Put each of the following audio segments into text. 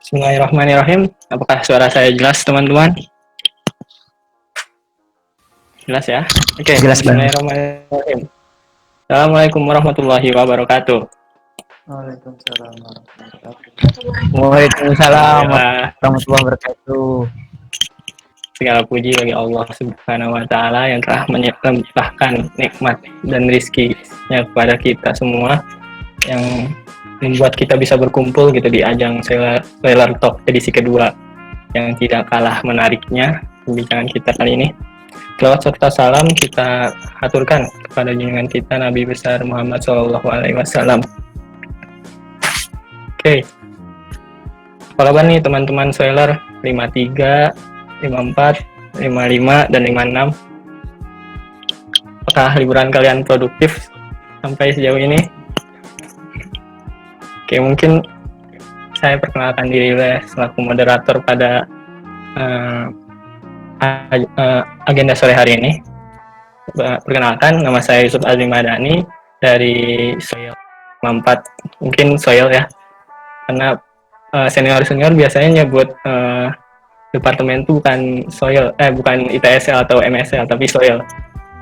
Bismillahirrahmanirrahim. Apakah suara saya jelas, teman-teman? Jelas ya? Oke, Jelas banget. Bismillahirrahmanirrahim. Assalamualaikum warahmatullahi wabarakatuh. Waalaikumsalam warahmatullahi wabarakatuh. Waalaikumsalam Alhamdulillah, warahmatullahi wabarakatuh. segala puji bagi Allah Subhanahu wa Ta'ala yang telah melimpahkan nikmat dan rizki-Nya kepada kita semua, yang membuat kita bisa berkumpul gitu di ajang Seller Talk edisi kedua, yang tidak kalah menariknya pembicaraan kita kali ini. Selawat serta salam kita aturkan kepada junjungan kita Nabi besar Muhammad SAW. Oke, apa kabar nih teman-teman Seller 53, 54, 55, dan 56? Apakah liburan kalian produktif sampai sejauh ini? Oke, mungkin saya perkenalkan diri selaku moderator pada agenda sore hari ini. Perkenalkan, nama saya Yusuf Azmi Madani dari Soil 54. Mungkin Soil ya, karena senior biasanya nyebut departemen itu bukan Soil, bukan ITSL atau MSL, tapi Soil.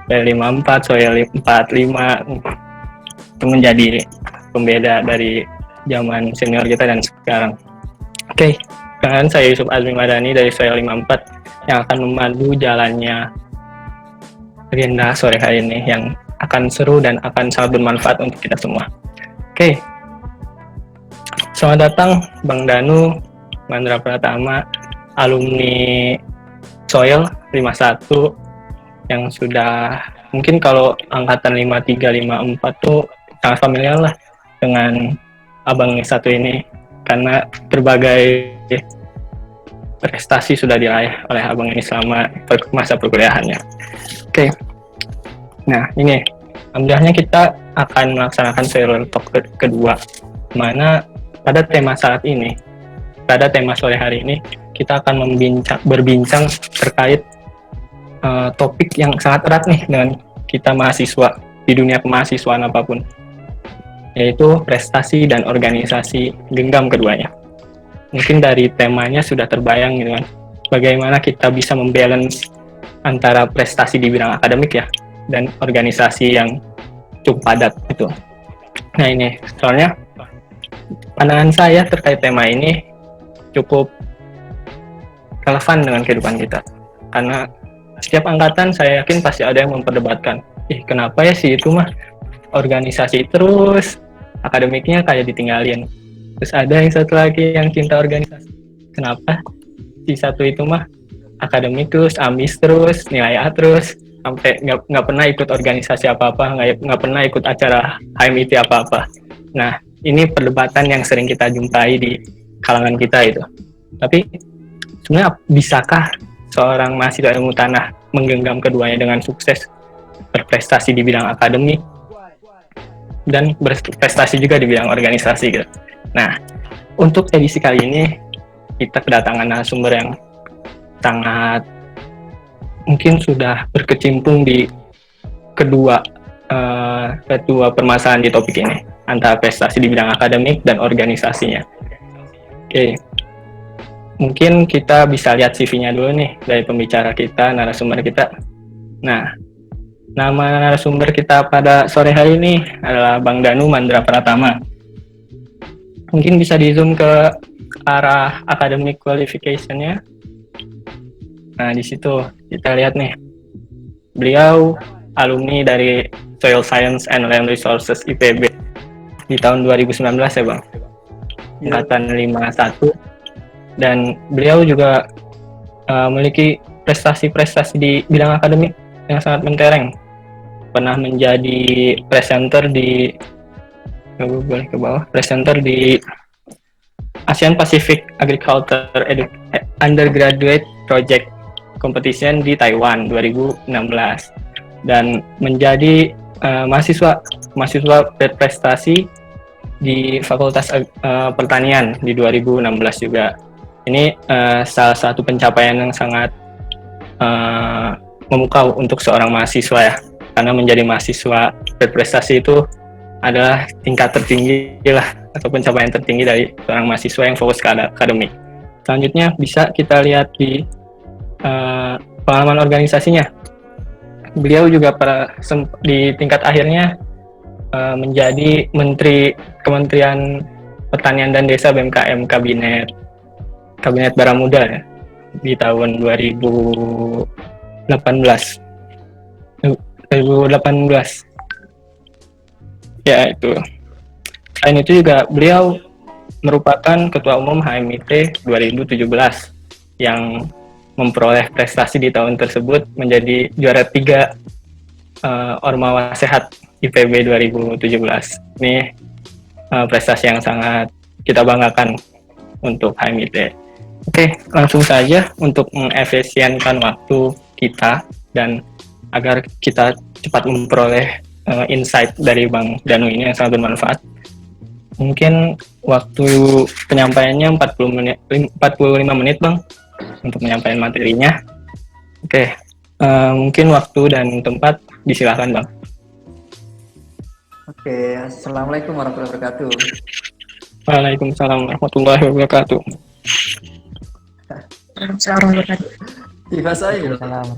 Soil 54, Soil 45 itu menjadi pembeda dari zaman senior kita dan sekarang. Oke, kan saya Yusuf Azmi Madani dari Soil 54 yang akan memandu jalannya agenda sore hari ini yang akan seru dan akan sangat bermanfaat untuk kita semua. Oke, selamat datang Bang Danu, Mandra Pratama, alumni Soil 51 yang sudah mungkin kalau angkatan 53, 54 tuh sangat familiar lah dengan Abang satu ini, karena berbagai prestasi sudah diraih oleh Abang ini selama masa perkuliahannya. Oke, nah ini alhamdulillahnya kita akan melaksanakan Seller Talk kedua, mana pada tema saat ini, pada tema sore hari ini kita akan berbincang terkait topik yang sangat erat nih dengan kita mahasiswa di dunia kemahasiswaan apapun, yaitu prestasi dan organisasi, genggam keduanya. Mungkin dari temanya sudah terbayang gitu kan, bagaimana kita bisa membalance antara prestasi di bidang akademik ya dan organisasi yang cukup padat itu. Nah ini soalnya pandangan saya terkait tema ini cukup relevan dengan kehidupan kita, karena setiap angkatan saya yakin pasti ada yang memperdebatkan, kenapa ya sih itu mah organisasi terus, akademiknya kayak ditinggalin. Terus ada yang satu lagi yang cinta organisasi, kenapa si satu itu mah akademik terus, ambis terus, nilai A terus, sampai nggak pernah ikut organisasi apa-apa, nggak pernah ikut acara HMIT apa-apa. Nah, ini perdebatan yang sering kita jumpai di kalangan kita itu. Tapi sebenarnya bisakah seorang mahasiswa ilmu tanah menggenggam keduanya dengan sukses, berprestasi di bidang akademik dan berprestasi juga di bidang organisasi gitu. Nah, untuk edisi kali ini kita kedatangan narasumber yang sangat mungkin sudah berkecimpung di kedua permasalahan di topik ini, antara prestasi di bidang akademik dan organisasinya. Oke, mungkin kita bisa lihat CV-nya dulu nih dari pembicara kita, narasumber kita. Nah, nama narasumber kita pada sore hari ini adalah Bang Danu Mandra Pratama. Mungkin bisa di zoom ke arah academic qualification-nya. Nah, di situ kita lihat nih, beliau alumni dari Soil Science and Land Resources IPB di tahun 2019 ya Bang, angkatan 51, dan beliau juga memiliki prestasi-prestasi di bidang akademik yang sangat mentereng. Pernah menjadi presenter di Asian Pacific Agriculture Undergraduate Project Competition di Taiwan 2016, dan menjadi mahasiswa berprestasi di Fakultas Pertanian di 2016 juga. Ini salah satu pencapaian yang sangat memukau untuk seorang mahasiswa ya, karena menjadi mahasiswa berprestasi itu adalah tingkat tertinggi lah atau pencapaian tertinggi dari seorang mahasiswa yang fokus ke akademik. Selanjutnya bisa kita lihat di pengalaman organisasinya. Beliau juga di tingkat akhirnya menjadi Menteri Kementerian Pertanian dan Desa BMKM Kabinet Baramuda ya, di tahun 2018. Ya itu. Selain itu juga beliau merupakan Ketua Umum HMIT 2017 yang memperoleh prestasi di tahun tersebut menjadi juara 3 Ormawa Sehat IPB 2017. Ini prestasi yang sangat kita banggakan untuk HMIT. Oke, langsung saja untuk mengefisienkan waktu kita dan agar kita cepat memperoleh insight dari Bang Danu ini yang sangat bermanfaat. Mungkin waktu penyampaiannya 45 menit Bang untuk menyampaikan materinya. Oke, mungkin waktu dan tempat disilakan Bang. Oke, assalamualaikum warahmatullahi wabarakatuh. Waalaikumsalam warahmatullahi wabarakatuh. Tiba saya. Salam.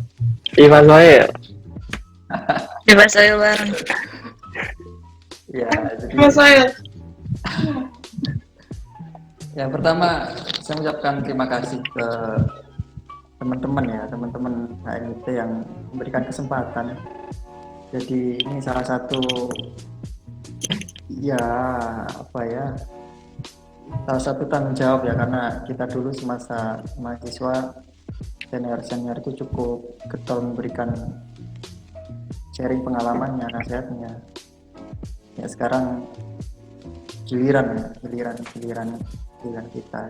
Ivan Zoel. Coba saya bareng. Ya, jadi Coba saya. yang pertama saya mengucapkan terima kasih ke teman-teman HMIT yang memberikan kesempatan. Jadi ini salah satu salah satu tanggung jawab ya, karena kita dulu semasa mahasiswa senior itu cukup getol memberikan sharing pengalamannya, nasihatnya. Ya sekarang giliran kita.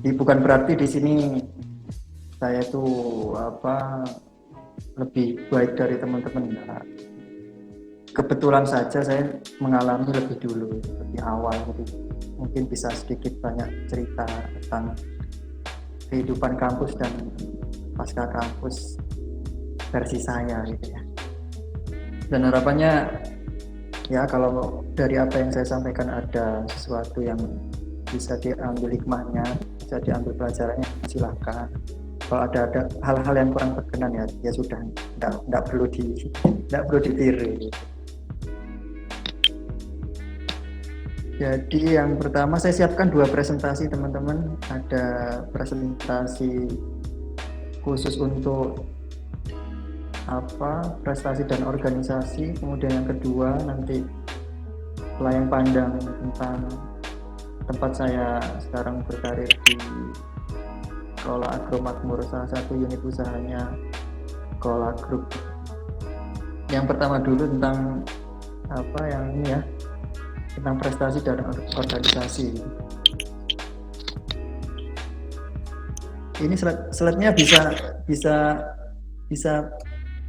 Jadi bukan berarti di sini saya tuh lebih baik dari teman-teman, enggak. Kebetulan saja saya mengalami lebih dulu, lebih awal, jadi mungkin bisa sedikit banyak cerita tentang kehidupan kampus dan pasca kampus versi saya gitu ya. Dan harapannya ya kalau dari apa yang saya sampaikan ada sesuatu yang bisa diambil hikmahnya, bisa diambil pelajarannya, silahkan. Kalau ada hal-hal yang kurang berkenan ya sudah, tidak perlu ditiru. Jadi yang pertama saya siapkan 2 presentasi teman-teman. Ada presentasi khusus untuk prestasi dan organisasi, kemudian yang kedua nanti layang pandang tentang tempat saya sekarang berkarir di Kelola Agro Makmur, salah satu unit usahanya Kelola Group. Yang pertama dulu tentang tentang prestasi dan organisasi. Ini slide-nya bisa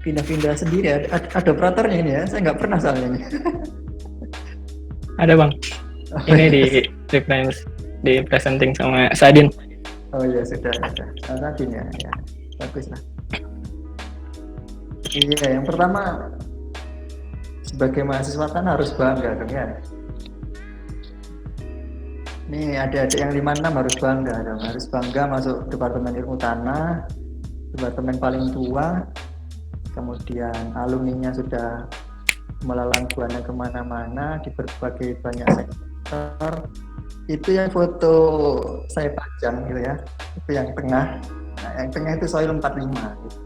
pindah-pindah sendiri. Ada operatornya ini ya, saya nggak pernah soalnya ini. Ada Bang. Ini di presenting sama Sadin. Oh iya sudah. Sadin ya, bagus lah. Iya, yang pertama sebagai mahasiswa kan harus bangga dong ya. Ini adik-adik yang 56 harus bangga dong, harus bangga masuk Departemen Ilmu Tanah, departemen paling tua, kemudian alumninya sudah melalang buana kemana-mana di berbagai banyak sektor. Itu yang foto saya pajang gitu ya, itu yang tengah. Nah, yang tengah itu Soil 45 gitu.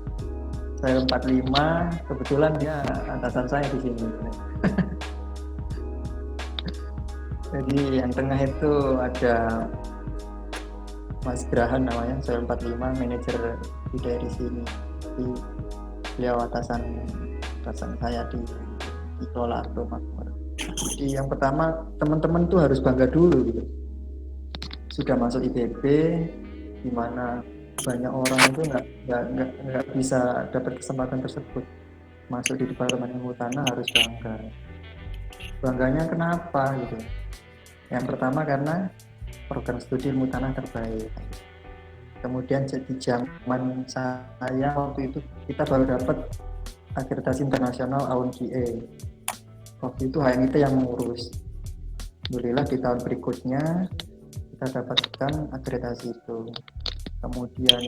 Soil 45, kebetulan dia atasan saya di sini. Jadi yang tengah itu ada Mas Grahan namanya, Soil 45, manajer di sini. Jadi beliau atasan saya di Kelola Agro Makmur. Jadi yang pertama teman-teman tuh harus bangga dulu gitu. Sudah masuk IPB, di mana banyak orang itu nggak bisa dapat kesempatan tersebut. Masuk di Departemen Ilmu Tanah harus bangga. Bangganya kenapa gitu? Yang pertama karena program studi ilmu tanah terbaik. Kemudian di zaman saya waktu itu kita baru dapat akreditasi internasional AUN GE. Waktu itu HMIT yang mengurus. Alhamdulillah di tahun berikutnya kita dapatkan akreditasi itu. Kemudian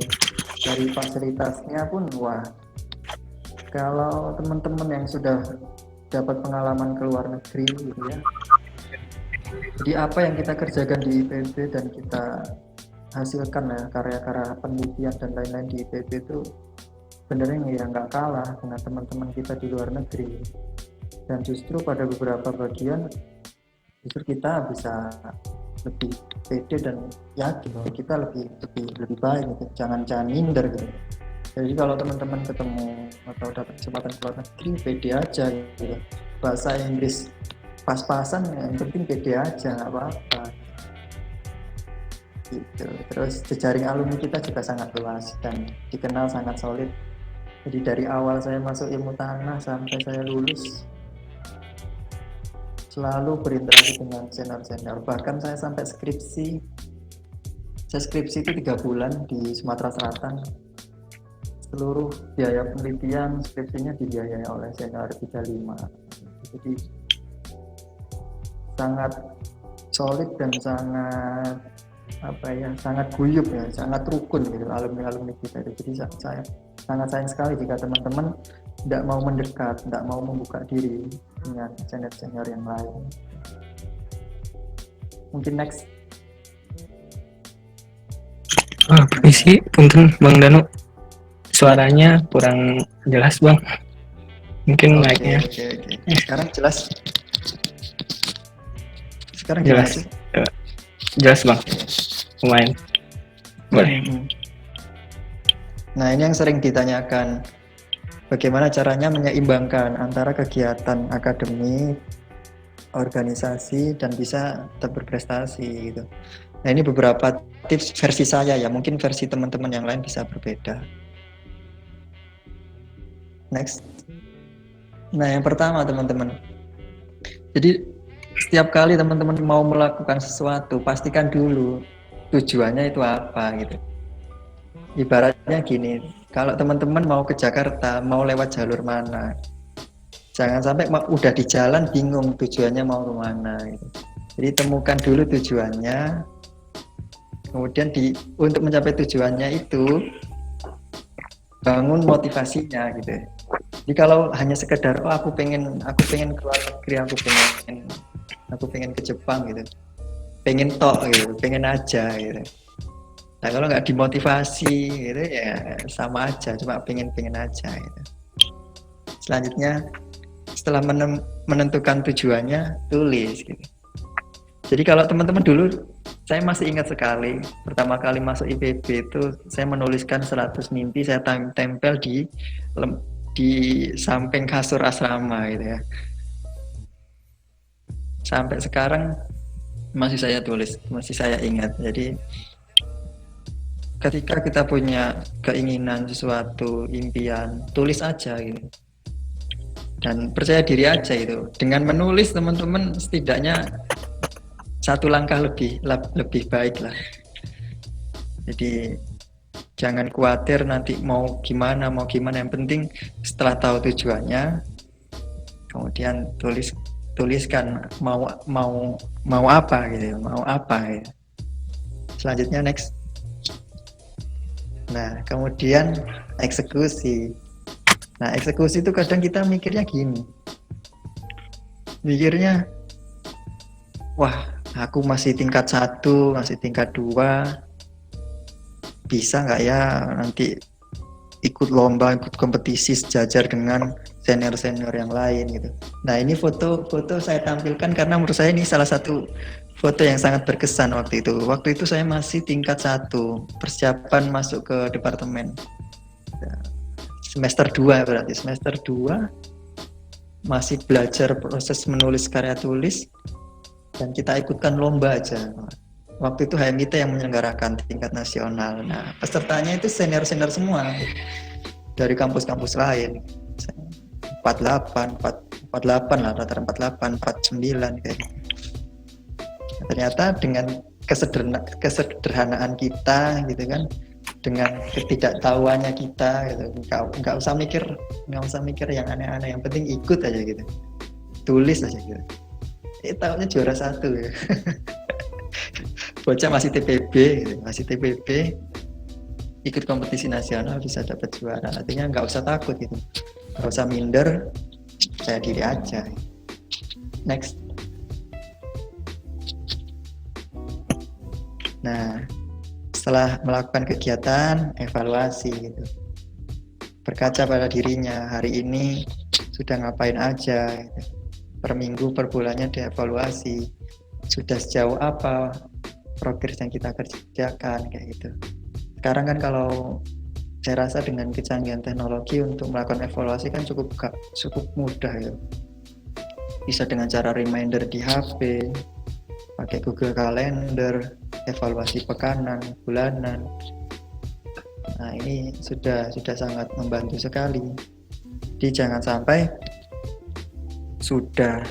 dari fasilitasnya pun wah, kalau teman-teman yang sudah dapat pengalaman ke luar negeri gitu ya, jadi apa yang kita kerjakan di IPB dan kita hasilkan ya karya-karya penelitian dan lain-lain di IPB itu sebenarnya ya nggak kalah dengan teman-teman kita di luar negeri. Dan justru pada beberapa bagian justru kita bisa lebih pede dan yakin bahwa kita lebih baik gitu. Jangan minder gitu. Jadi kalau teman-teman ketemu atau dapat kesempatan keluar negeri, pede aja gitu. Bahasa Inggris pas-pasan, yang penting pede aja, nggak apa-apa gitu. Terus jejaring alumni kita juga sangat luas dan dikenal sangat solid. Jadi dari awal saya masuk ilmu tanah sampai saya lulus selalu berinteraksi dengan senior-senior. Bahkan saya sampai skripsi itu 3 bulan di Sumatera Selatan. Seluruh biaya penelitian skripsinya dibiayai oleh senior 35. Jadi sangat solid dan sangat guyup ya, sangat rukun gitu alumni kita itu. Jadi saya sangat sayang sekali jika teman-teman tidak mau mendekat, tidak mau membuka diri dengan senior-senior yang lain. Mungkin next. Permisi, punten Bang Danu. Suaranya kurang jelas Bang. Mungkin naiknya. Oke. Sekarang jelas. Sekarang Jelas. Jelas Bang. Lumayan. Boleh. Nah, ini yang sering ditanyakan. Bagaimana caranya menyeimbangkan antara kegiatan akademik, organisasi, dan bisa tetap berprestasi gitu. Nah, ini beberapa tips versi saya ya, mungkin versi teman-teman yang lain bisa berbeda. Next. Nah, yang pertama teman-teman. Jadi setiap kali teman-teman mau melakukan sesuatu, pastikan dulu tujuannya itu apa gitu. Ibaratnya gini, kalau teman-teman mau ke Jakarta, mau lewat jalur mana, jangan sampai udah di jalan bingung tujuannya mau kemana gitu. Jadi temukan dulu tujuannya, kemudian untuk mencapai tujuannya itu bangun motivasinya gitu. Jadi kalau hanya sekedar aku pengen keluar negeri, aku pengen ke Jepang gitu, pengen aja gitu. Nah kalau nggak dimotivasi gitu ya sama aja, cuma pengen aja gitu. Selanjutnya setelah menentukan tujuannya, tulis gitu. Jadi kalau teman-teman dulu, saya masih ingat sekali pertama kali masuk IPB itu saya menuliskan 100 mimpi, saya tempel di samping kasur asrama gitu ya. Sampai sekarang masih saya tulis, masih saya ingat. Jadi ketika kita punya keinginan sesuatu, impian, tulis aja gitu. Dan percaya diri aja itu. Dengan menulis teman-teman setidaknya satu langkah lebih baik lah. Jadi jangan khawatir nanti mau gimana, yang penting setelah tahu tujuannya kemudian tuliskan mau apa gitu, Selanjutnya next. Nah, kemudian eksekusi. Nah, eksekusi itu kadang kita mikirnya gini. Wah, aku masih tingkat 1, masih tingkat 2. Bisa nggak ya nanti ikut lomba, ikut kompetisi sejajar dengan senior-senior yang lain gitu. Nah, ini foto saya tampilkan karena menurut saya ini salah satu foto yang sangat berkesan waktu itu. Waktu itu saya masih tingkat 1, persiapan masuk ke departemen. Semester 2 berarti, semester 2 masih belajar proses menulis karya tulis dan kita ikutkan lomba aja. Waktu itu HMIT yang menyelenggarakan tingkat nasional. Nah, pesertanya itu senior-senior semua dari kampus-kampus lain. 48 lah, rata-rata 48, 49 kayak gitu. Ternyata dengan kesederhanaan kita gitu kan, dengan ketidaktahuannya kita gitu, nggak usah mikir yang aneh-aneh, yang penting ikut aja gitu, tulis aja gitu. Tahunnya juara 1 ya. Bocah masih TPB gitu. Masih TPB ikut kompetisi nasional bisa dapat juara. Artinya nggak usah takut gitu, nggak usah minder, percaya diri aja. Next. Nah, setelah melakukan kegiatan, evaluasi gitu. Berkaca pada dirinya, hari ini sudah ngapain aja gitu. Per minggu, per bulannya dievaluasi. Sudah sejauh apa progres yang kita kerjakan kayak gitu. Sekarang kan kalau saya rasa dengan kecanggihan teknologi untuk melakukan evaluasi kan cukup mudah ya. Bisa dengan cara reminder di HP, pakai Google Calendar, evaluasi pekanan, bulanan. Nah, ini sudah sangat membantu sekali. Jadi jangan sampai sudah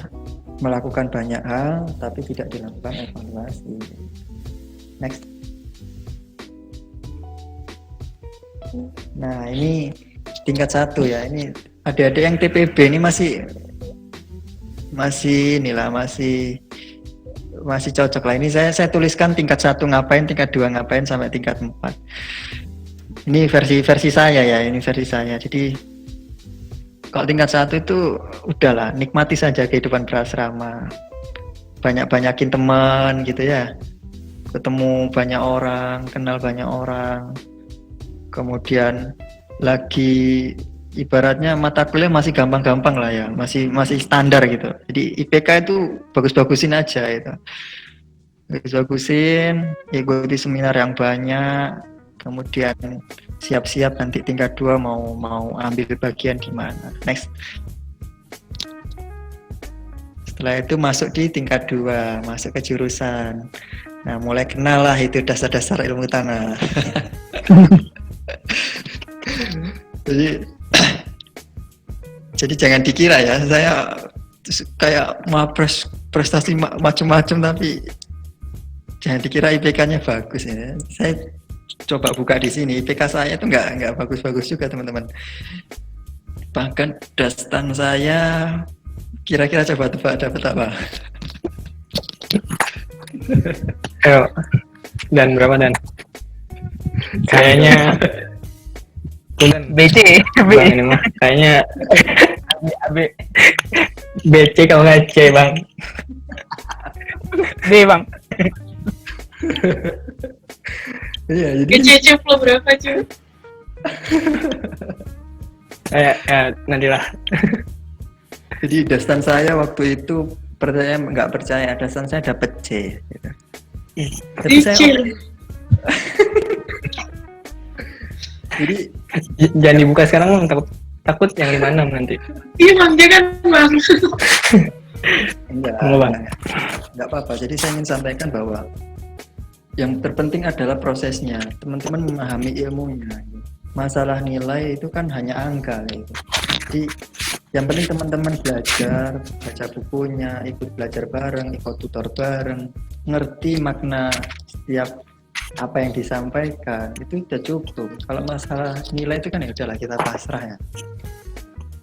melakukan banyak hal tapi tidak dilakukan evaluasi. Next. Nah, ini tingkat 1 ya. Ini adik-adik yang TPB ini masih cocok lah. Ini saya tuliskan tingkat 1 ngapain, tingkat 2 ngapain, sampai tingkat 4. Ini versi saya ya, ini versi saya. Jadi kalau tingkat 1 itu udahlah, nikmati saja kehidupan berasrama. Banyak-banyakin teman gitu ya. Ketemu banyak orang, kenal banyak orang. Kemudian lagi ibaratnya mata kuliah masih gampang-gampang lah ya, masih standar gitu. Jadi IPK itu bagus-bagusin aja itu. Bagus-bagusin, ikuti seminar yang banyak, kemudian siap-siap nanti tingkat 2 mau ambil bagian di mana. Next. Setelah itu masuk di tingkat 2, masuk ke jurusan. Nah, mulai kenal lah itu dasar-dasar ilmu tanah. Jadi jangan dikira ya saya kayak mau prestasi macam-macam, tapi jangan dikira IPK-nya bagus ya. Saya coba buka di sini, IPK saya itu nggak bagus-bagus juga teman-teman. Bahkan dastan saya kira-kira coba tebak dapat apa? Ayo, dan berapa dan? Kayaknya BC. Bang ini mah kayaknya B. BC kalau nggak C bang. B bang. Iya, jadi Kecil lo berapa cuy? Nantilah. jadi dastan saya waktu itu, percaya nggak percaya, dastan saya dapat C gitu. Tapi Kecil. Jadi Jangan dibuka sekarang bang, takut yang di mana nanti. Iya bang, jangan bang. enggak apa-apa. Jadi saya ingin sampaikan bahwa yang terpenting adalah prosesnya. Teman-teman memahami ilmunya. Masalah nilai itu kan hanya angka gitu. Jadi yang penting teman-teman belajar, baca bukunya, ikut belajar bareng, ikut tutor bareng, ngerti makna setiap apa yang disampaikan, itu sudah cukup. Kalau masalah nilai itu kan ya udahlah, kita pasrah ya.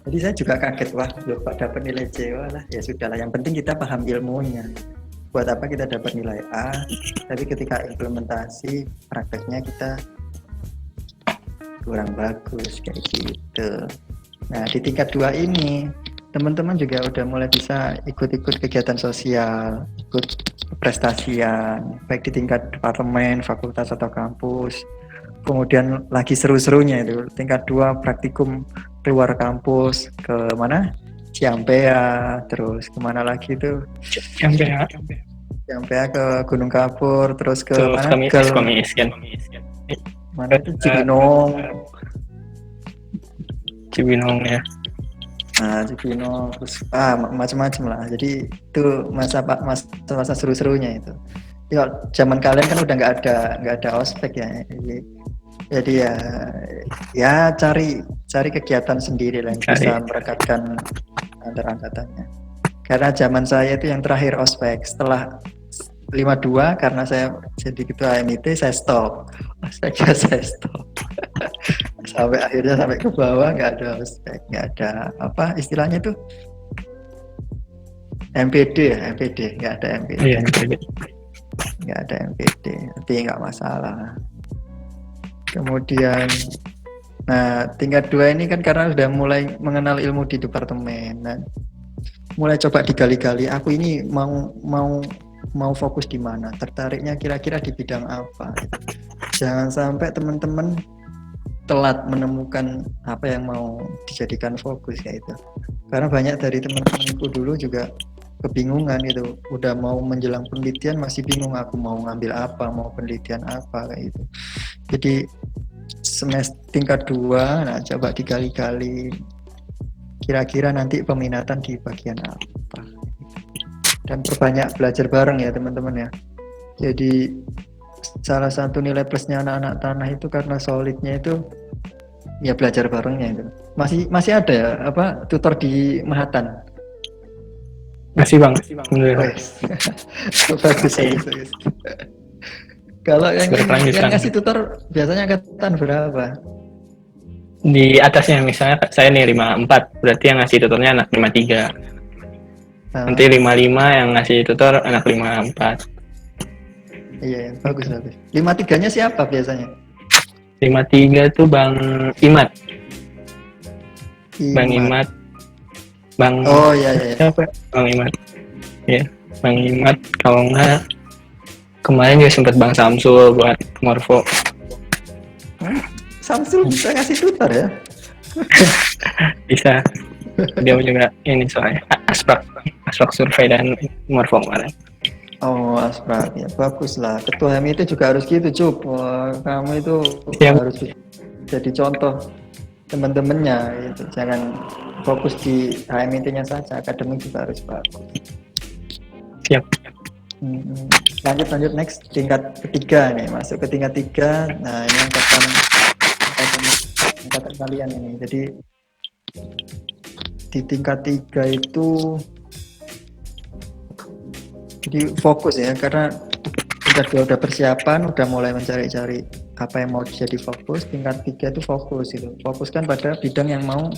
Jadi saya juga kaget, wah loh kok dapat nilai C, lah ya sudahlah, yang penting kita paham ilmunya. Buat apa kita dapat nilai A, tapi ketika implementasi prakteknya kita kurang bagus kayak gitu. Nah, di tingkat 2 ini teman-teman juga udah mulai bisa ikut-ikut kegiatan sosial, ikut prestasian, baik di tingkat departemen, fakultas atau kampus. Kemudian lagi seru-serunya itu tingkat 2 praktikum keluar kampus, ke mana? Ciampea, terus kemana lagi itu? Ciampea ke Gunung Kapur, terus ke mana? Komis kan. Mana itu Cibinong ya. Nah, Cibinong, terus macam-macam lah. Jadi itu masa seru-serunya itu. Ya, zaman kalian kan udah nggak ada ospek ya. Jadi ya cari kegiatan sendiri lah yang bisa merekatkan antar angkatannya. Karena zaman saya itu yang terakhir ospek, setelah 52 karena saya jadi ketua MIT saya stop. Saya stop. sampai ke bawah nggak ada ospek, nggak ada apa istilahnya tuh, MPD ya, MPD, nggak ada MPD. Iya, MPD. Nggak ada MPD, tapi nggak masalah. Kemudian, nah tingkat 2 ini kan karena sudah mulai mengenal ilmu di departemen, nah, mulai coba digali-gali. Aku ini mau fokus di mana? Tertariknya kira-kira di bidang apa? Jangan sampai teman-teman telat menemukan apa yang mau dijadikan fokus kayak itu. Karena banyak dari teman-temanku dulu juga kebingungan gitu, udah mau menjelang penelitian masih bingung aku mau ngambil apa, mau penelitian apa kayak gitu. Jadi semester tingkat 2, nah coba digali-gali kira-kira nanti peminatan di bagian apa. Dan perbanyak belajar bareng ya teman-teman ya. Jadi salah satu nilai plusnya anak-anak tanah itu karena solidnya itu ya belajar barengnya itu. Masih ada ya apa tutor di Mahatan. Masih bang. Alhamdulillah. Wes. Bagus, bagus. Kalau yang Berkelanjutan. ngasih tutor biasanya angkatan berapa? Di atasnya misalnya saya nih 54, berarti yang ngasih tutornya anak 53. Nanti 55 yang ngasih tutor anak 54. Iya, bagus. 53-nya siapa biasanya? 53 itu Bang Imat. Bang Imat. Bang Oh iya. Siapa? Bang Imat. Ya, Bang Imat. Kalau enggak kemarin juga sempat Bang Samsul buat Morfo. Samsul bisa ngasih tutor ya? Bisa. Dia juga ini soalnya aspek survei dan Morfo kemarin. Oh, aspek ya, bagus lah. Ketua HMI itu juga harus gitu, Cup. Kamu itu harus jadi contoh teman-temannya gitu. Jangan fokus di HMIT-nya saja, akademik juga harus bagus. Siap. Lanjut next, tingkat ketiga nih, masuk ke tingkat 3. Nah, ini angkatan kalian ini. Jadi di tingkat 3 itu jadi fokus ya, karena tingkat 2 udah persiapan, udah mulai mencari-cari apa yang mau jadi fokus. Tingkat 3 itu fokus gitu, fokuskan pada bidang yang mau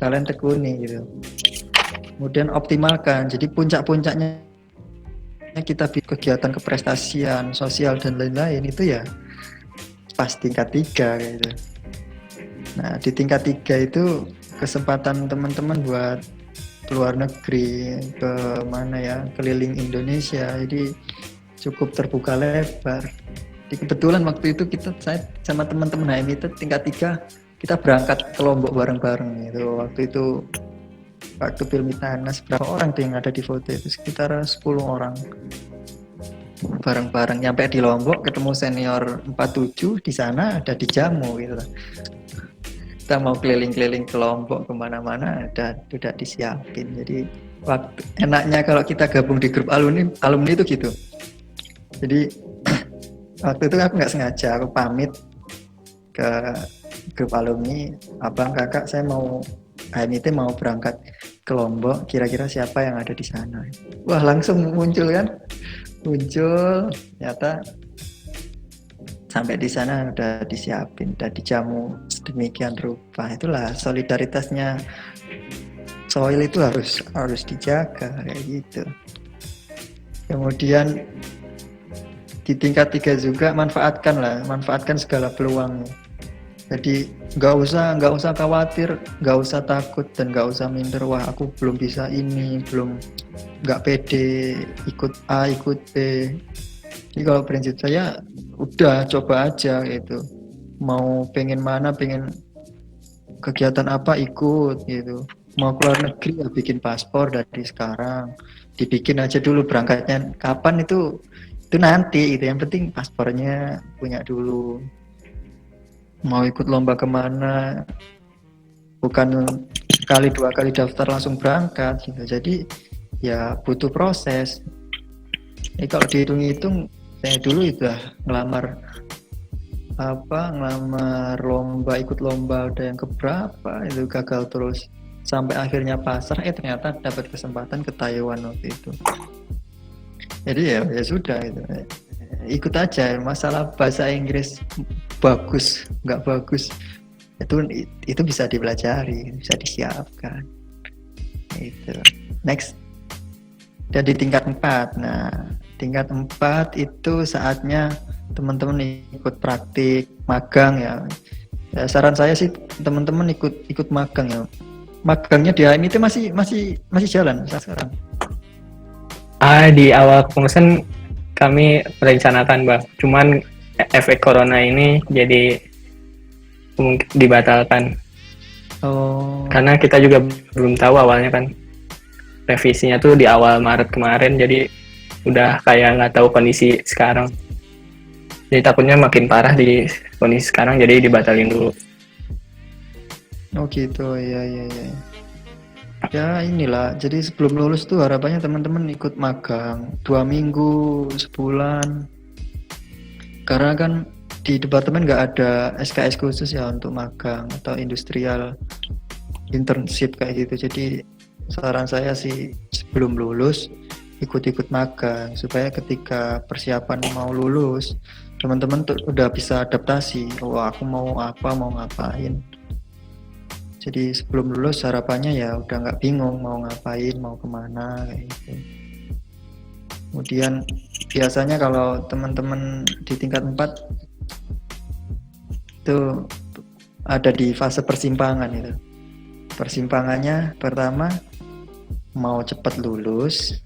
kalian tekuni gitu. Kemudian optimalkan, jadi puncak-puncaknya kita kegiatan keprestasian, sosial dan lain-lain itu ya pas tingkat 3 gitu. Nah di tingkat 3 itu kesempatan teman-teman buat keluar negeri, ke mana ya, keliling Indonesia, jadi cukup terbuka lebar. Jadi kebetulan waktu itu saya sama teman-teman HMI itu tingkat 3 kita berangkat ke Lombok bareng-bareng gitu. Waktu film Tanas, berapa orang tuh yang ada di foto itu, sekitar 10 orang bareng-bareng nyampe di Lombok, ketemu senior 47 di sana, ada dijamu gitu. Kita mau keliling-keliling ke Lombok kemana-mana udah disiapin. Jadi waktu enaknya kalau kita gabung di grup alumni itu gitu. Jadi waktu itu aku nggak sengaja, aku pamit ke grup alumni, abang kakak saya mau HMIT mau berangkat ke Lombok, kira-kira siapa yang ada di sana. Wah langsung muncul ternyata sampai di sana udah disiapin, udah dijamu sedemikian rupa. Itulah solidaritasnya soil itu harus dijaga kayak gitu. Kemudian di tingkat 3 juga manfaatkan segala peluangnya. Jadi nggak usah khawatir, nggak usah takut dan nggak usah minder. Wah aku belum bisa ini, nggak pede ikut A ikut B. Jadi kalau prinsip saya udah coba aja gitu. Mau pengen kegiatan apa ikut gitu. Mau keluar negeri ya bikin paspor dari sekarang. Dibikin aja dulu, berangkatnya kapan itu nanti itu. Yang penting paspornya punya dulu. Mau ikut lomba kemana, bukan sekali 2 kali daftar langsung berangkat gitu. Jadi ya butuh proses. Ini kalau dihitung-hitung, saya dulu itu ngelamar lomba, ikut lomba udah yang keberapa itu gagal terus sampai akhirnya pasrah. Ternyata dapat kesempatan ke Taiwan waktu itu. Jadi ya sudah itu. Ikut aja. Masalah bahasa Inggris bagus nggak bagus itu bisa dipelajari, bisa disiapkan. Itu next dan di tingkat 4. Nah, tingkat 4 itu saatnya teman-teman ikut praktik, magang ya. Ya, saran saya sih teman-teman ikut magang ya. Magangnya di HM itu masih jalan sekarang. Di awal kepengurusan kami merencanakan Bang, cuman efek corona ini jadi mungkin dibatalkan. Oh, Karena kita juga belum tahu awalnya kan, revisinya tuh di awal Maret kemarin, jadi udah kayak nggak tahu kondisi sekarang. Jadi takutnya makin parah di kondisi sekarang, jadi dibatalin dulu. oh gitu, ya. Ya inilah, jadi sebelum lulus tuh harapannya teman-teman ikut magang 2 minggu, sebulan. Karena kan di departemen nggak ada SKS khusus ya untuk magang atau industrial internship kayak gitu. Jadi saran saya sih sebelum lulus ikut-ikut magang supaya ketika persiapan mau lulus teman-teman tuh udah bisa adaptasi. Oh, aku mau apa, mau ngapain. Jadi sebelum lulus harapannya ya udah nggak bingung mau ngapain, mau kemana kayak gitu. Kemudian biasanya kalau teman-teman di tingkat 4 itu ada di fase persimpangan itu. Persimpangannya pertama mau cepat lulus,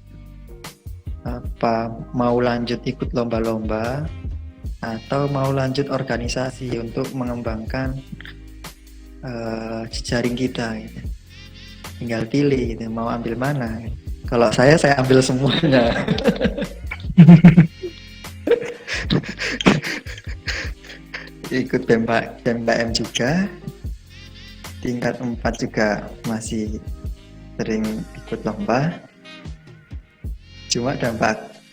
apa mau lanjut ikut lomba-lomba, atau mau lanjut organisasi untuk mengembangkan jejaring kita gitu. Tinggal pilih gitu, mau ambil mana. Kalau saya ambil semuanya. Ikut BMPM juga, tingkat 4 juga masih sering ikut lomba. Cuma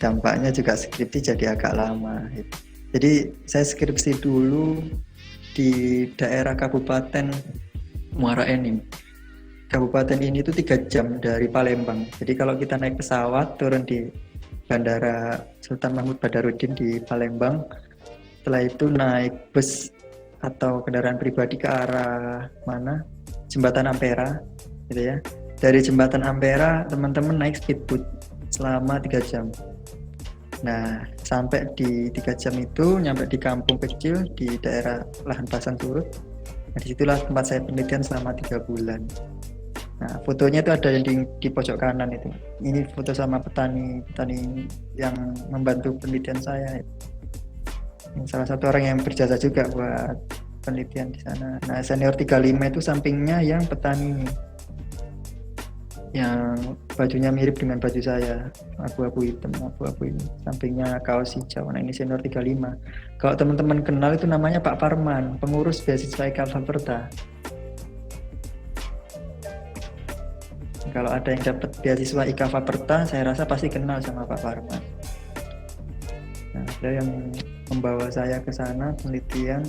dampaknya juga skripsi jadi agak lama gitu. Jadi saya skripsi dulu di daerah Kabupaten Muara Enim. Kabupaten ini tuh 3 jam dari Palembang. Jadi kalau kita naik pesawat turun di Bandara Sultan Mahmud Badarudin di Palembang, setelah itu naik bus atau kendaraan pribadi ke arah mana? Jembatan Ampera, gitu ya. Dari Jembatan Ampera teman-teman naik speedboat selama 3 jam. Nah, sampai di 3 jam itu nyampe di kampung kecil di daerah Lahan Pasang Surut. Nah, disitulah tempat saya penelitian selama 3 bulan. Nah, fotonya itu ada yang di pojok kanan itu. Ini foto sama petani yang membantu penelitian saya. Salah satu orang yang berjasa juga buat penelitian di sana. Nah, senior 35 itu sampingnya yang petani yang bajunya mirip dengan baju saya, abu-abu hitam, abu-abu ini, sampingnya kaos hijau. Nah, ini senior 35. Kalau teman-teman kenal itu namanya Pak Parman, pengurus beasiswa IKA Faperta. Kalau ada yang dapat beasiswa IKA Faperta, saya rasa pasti kenal sama Pak Parman. Nah, dia yang membawa saya ke sana penelitian.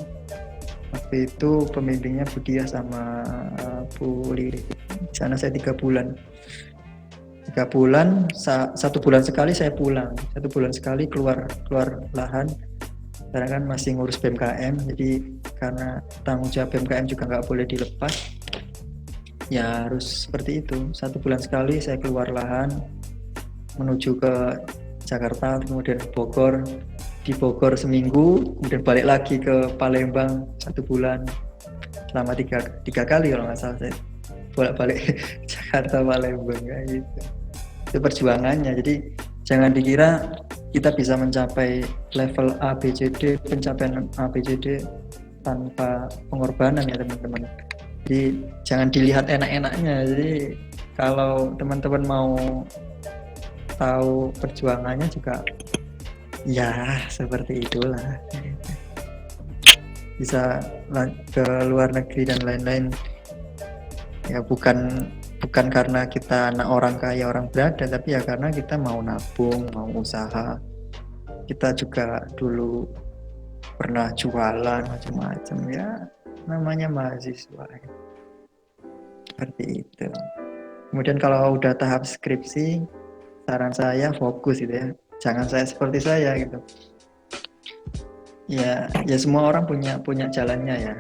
Waktu itu pembimbingnya Bu Diah sama Bu Lili. Di sana saya 3 bulan. 3 bulan, 1 bulan sekali saya pulang. 1 bulan sekali keluar lahan. Karena kan masih ngurus BMKM, jadi karena tanggung jawab BMKM juga nggak boleh dilepas. Ya harus seperti itu. 1 bulan sekali saya keluar lahan menuju ke Jakarta, kemudian Bogor. Di Bogor seminggu, kemudian balik lagi ke Palembang 1 bulan. Selama 3 kali kalau nggak salah saya bolak-balik Jakarta Palembang kayak gitu. Itu perjuangannya. Jadi jangan dikira kita bisa mencapai level ABCD, pencapaian ABCD tanpa pengorbanan ya teman-teman. Jadi jangan dilihat enak-enaknya. Jadi kalau teman-teman mau tahu perjuangannya juga ya seperti itulah. Bisa ke luar negeri dan lain-lain. Ya bukan karena kita anak orang kaya, orang berada, tapi ya karena kita mau nabung, mau usaha. Kita juga dulu pernah jualan macam-macam ya, namanya mahasiswa. Seperti itu. Kemudian kalau udah tahap skripsi, saran saya fokus gitu ya. Jangan saya seperti saya gitu. Ya semua orang punya jalannya ya.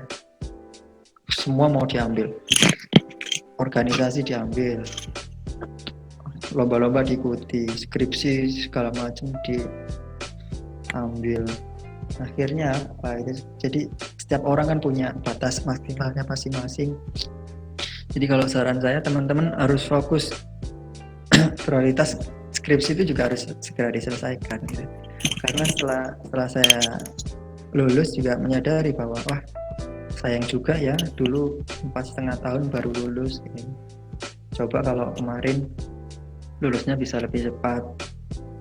Semua mau diambil. Organisasi diambil, lomba-lomba diikuti, skripsi segala macam diambil. Akhirnya apa itu, jadi setiap orang kan punya batas maksimalnya masing-masing. Jadi kalau saran saya, teman-teman harus fokus. Prioritas skripsi itu juga harus segera diselesaikan gitu. Karena setelah saya lulus juga menyadari bahwa wah, sayang juga ya, dulu 4,5 tahun baru lulus gitu. Coba kalau kemarin lulusnya bisa lebih cepat,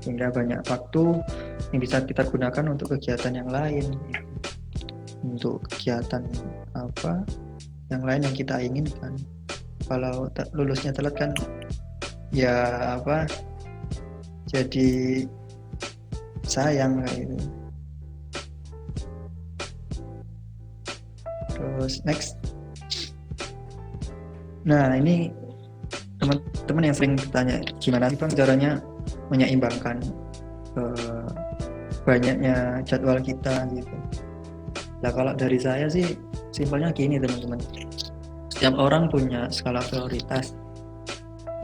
sehingga banyak waktu yang bisa kita gunakan untuk kegiatan yang lain gitu. Untuk kegiatan apa yang lain yang kita inginkan. Kalau lulusnya telat kan ya apa, jadi sayang kayak gitu. Terus next, nah ini teman-teman yang sering bertanya, gimana sih Bang caranya menyeimbangkan banyaknya jadwal kita gitu. Nah kalau dari saya sih simpelnya gini teman-teman, setiap orang punya skala prioritas,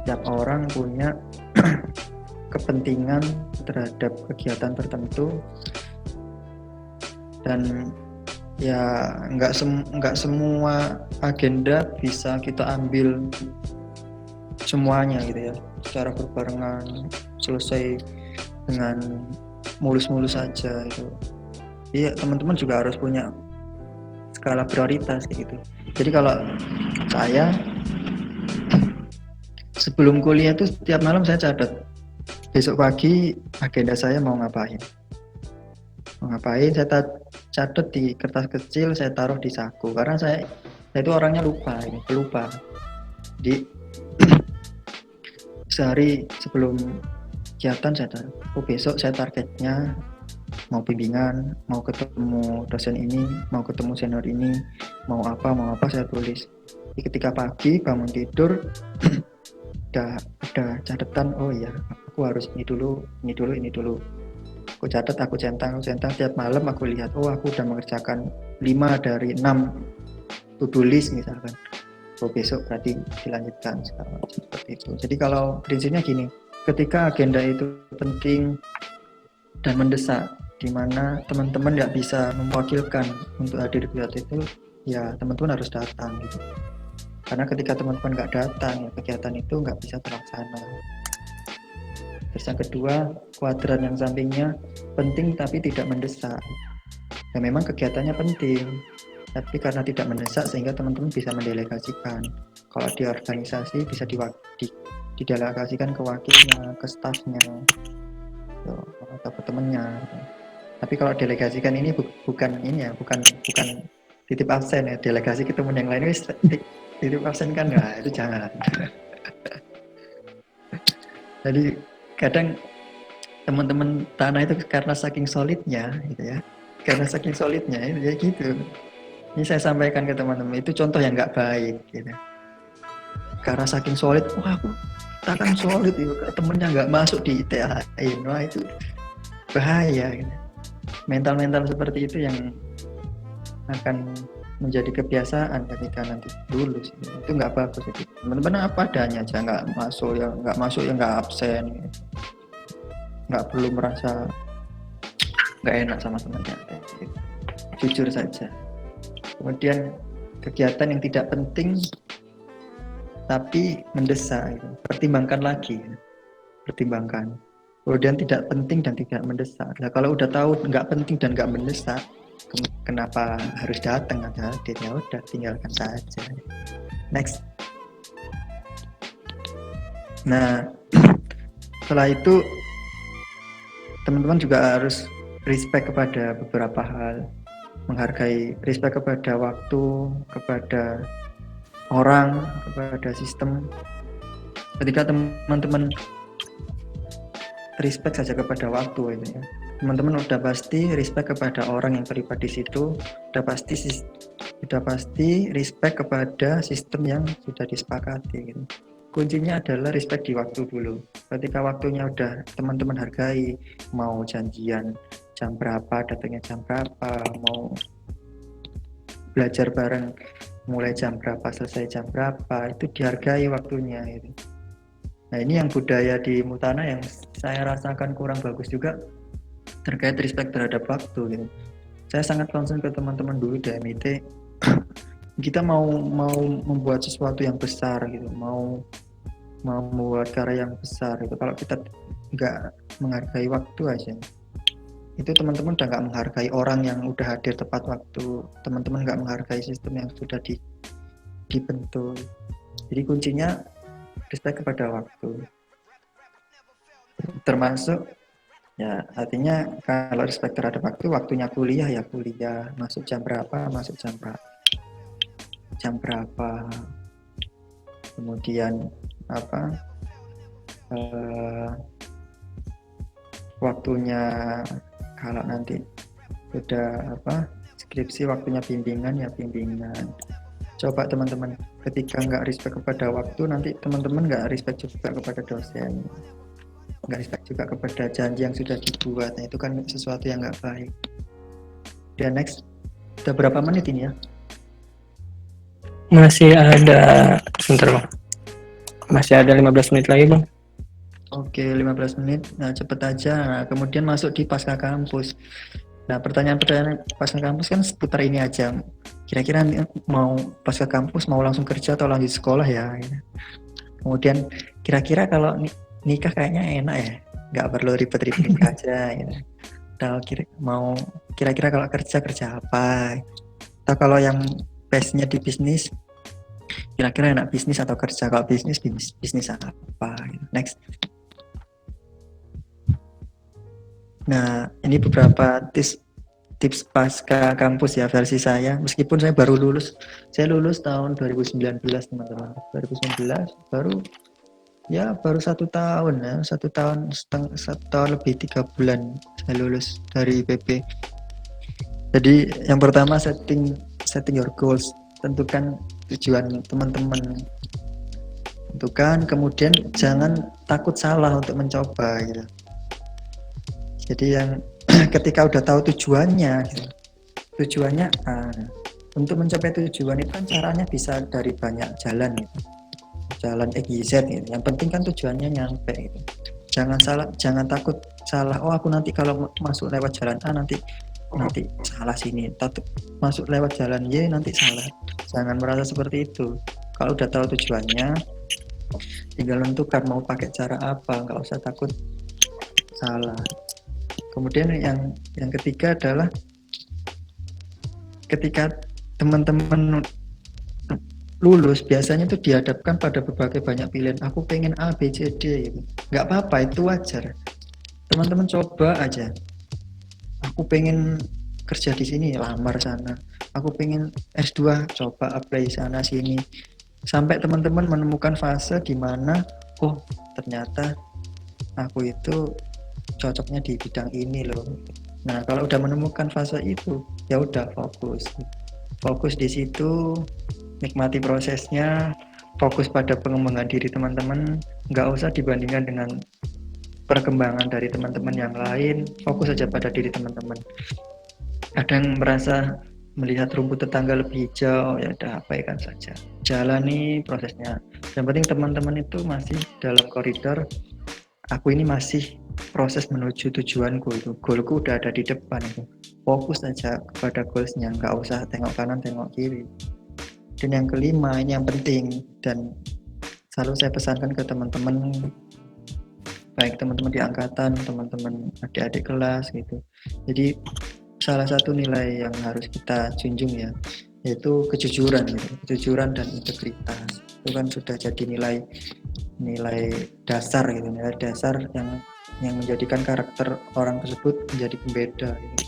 setiap orang punya kepentingan terhadap kegiatan tertentu, dan ya nggak semua agenda bisa kita ambil semuanya gitu ya secara berbarengan, selesai dengan mulus-mulus saja itu. Iya, teman-teman juga harus punya skala prioritas gitu. Jadi kalau saya sebelum kuliah itu setiap malam saya catat besok pagi agenda saya mau ngapain, saya catat di kertas kecil, saya taruh di saku karena saya itu orangnya pelupa. Di sehari sebelum kegiatan saya taruh, besok saya targetnya mau bimbingan, mau ketemu dosen ini, mau ketemu senior ini, mau apa saya tulis. Jadi ketika pagi bangun tidur udah catatan, oh ya aku harus ini dulu. Aku catat, aku centang tiap malam aku lihat, oh aku udah mengerjakan 5 dari 6 to-do list misalkan. Oh besok berarti dilanjutkan seperti itu. Jadi kalau prinsipnya gini, ketika agenda itu penting dan mendesak, di mana teman-teman nggak bisa mewakilkan untuk hadir di kegiatan itu, ya teman-teman harus datang gitu. Karena ketika teman-teman nggak datang, ya kegiatan itu nggak bisa terlaksana. Terus yang kedua, kuadran yang sampingnya penting tapi tidak mendesak. Ya memang kegiatannya penting, tapi karena tidak mendesak sehingga teman-teman bisa mendelegasikan. Kalau di organisasi bisa didelegasikan ke wakilnya, ke stafnya, atau ke temannya. Tapi kalau delegasikan ini bukan titip absen ya, delegasi ke teman yang lain, titip absen kan, nah itu jangan. Jadi kadang teman-teman tanah itu karena saking solidnya gitu ya, itu ya gitu. Ini saya sampaikan ke teman-teman, itu contoh yang nggak baik gitu. Karena saking solid, wah aku takkan solid itu, temennya nggak masuk di ITH, wah itu bahaya gitu. Mental seperti itu yang akan menjadi kebiasaan ketika nanti lulus gitu. Itu nggak bagus itu. Teman-teman apa adanya aja, nggak masuk ya nggak absen gitu. Nggak perlu merasa nggak enak sama temannya gitu. Jujur saja. Kemudian kegiatan yang tidak penting tapi mendesak gitu. Pertimbangkan. Kemudian tidak penting dan tidak mendesak. Nah, kalau udah tahu nggak penting dan nggak mendesak, kenapa harus datang atau hadir? Ya udah, tinggalkan saja. Next. Nah, setelah itu teman-teman juga harus respect kepada beberapa hal, respect kepada waktu, kepada orang, kepada sistem. Ketika teman-teman respect saja kepada waktu itu ya, teman-teman udah pasti respect kepada orang yang terlibat di situ, udah pasti respect kepada sistem yang sudah disepakati gitu. Kuncinya adalah respect di waktu dulu. Ketika waktunya udah teman-teman hargai, mau janjian jam berapa, datangnya jam berapa, mau belajar bareng mulai jam berapa, selesai jam berapa, itu dihargai waktunya gitu. Nah ini yang budaya di Mutana yang saya rasakan kurang bagus juga terkait respect terhadap waktu gitu. Saya sangat concern ke teman-teman dulu di MIT. Kita mau membuat sesuatu yang besar gitu, mau membuat karya yang besar gitu. Kalau kita nggak menghargai waktu aja, itu teman-teman udah nggak menghargai orang yang udah hadir tepat waktu. Teman-teman nggak menghargai sistem yang sudah dibentuk. Jadi kuncinya respect kepada waktu. Termasuk ya artinya kalau respect terhadap waktu, waktunya kuliah ya kuliah, masuk jam berapa, masuk jam berapa, kemudian apa waktunya kalau nanti sudah skripsi, waktunya bimbingan ya bimbingan. Coba teman-teman ketika nggak respect kepada waktu, nanti teman-teman nggak respect juga kepada dosen, nggak respect juga kepada janji yang sudah dibuat. Nah itu kan sesuatu yang nggak baik. Dan next, udah berapa menit ini ya? Masih ada, sebentar Bang. Masih ada 15 menit lagi Bang. Oke, 15 menit. Nah, cepet aja. Nah, kemudian masuk di pasca kampus. Nah, pertanyaan-pertanyaan pasca kampus kan seputar ini aja. Kira-kira mau pasca kampus mau langsung kerja atau lanjut sekolah ya? Kemudian kira-kira kalau nikah kayaknya enak ya, nggak perlu ribet-ribet nikah aja. Gitu. Mau kira-kira kalau kerja apa? Atau kalau yang base-nya di bisnis, kira-kira enak bisnis atau kerja? Kalau bisnis apa? Gitu. Next. Nah, ini beberapa tips pasca kampus ya versi saya. Meskipun saya baru lulus, saya lulus tahun 2019 teman-teman. 2019 baru 1 tahun ya, 1 tahun lebih 3 bulan saya lulus dari IPB. Jadi yang pertama setting your goals, tentukan tujuan teman-teman. Tentukan, kemudian jangan takut salah untuk mencoba gitu. Jadi yang ketika udah tahu tujuannya untuk mencapai tujuan itu kan caranya bisa dari banyak jalan gitu. Jalan XYZ gitu. Yang penting kan tujuannya nyampe gitu. Jangan takut salah. Oh, aku nanti kalau masuk lewat jalan A nanti salah sini. Masuk lewat jalan Y nanti salah. Jangan merasa seperti itu. Kalau udah tahu tujuannya, tinggal tentukan mau pakai cara apa, nggak usah takut salah. Kemudian yang ketiga adalah ketika teman-teman lulus biasanya itu dihadapkan pada berbagai banyak pilihan. Aku pengen A, B, C, D gitu. Nggak apa-apa, itu wajar. Teman-teman coba aja. Aku pengen kerja di sini, lamar sana. Aku pengen S2, coba apply sana sini. Sampai teman-teman menemukan fase di mana oh ternyata aku itu cocoknya di bidang ini loh. Nah, kalau udah menemukan fase itu, ya udah fokus di situ, nikmati prosesnya, fokus pada pengembangan diri teman-teman, nggak usah dibandingkan dengan perkembangan dari teman-teman yang lain, fokus saja pada diri teman-teman. Kadang merasa melihat rumput tetangga lebih hijau, ya udah abaikan saja, jalani prosesnya. Yang penting teman-teman itu masih dalam koridor, aku ini masih proses menuju tujuanku itu, goalku udah ada di depan itu. Fokus aja kepada goalsnya, nggak usah tengok kanan tengok kiri. Dan yang kelima, ini yang penting dan selalu saya pesankan ke teman-teman, baik teman-teman di angkatan, teman-teman adik-adik kelas gitu. Jadi salah satu nilai yang harus kita junjung ya, yaitu kejujuran gitu. Kejujuran dan integritas itu kan sudah jadi nilai dasar gitu, nilai dasar yang menjadikan karakter orang tersebut menjadi pembeda gitu.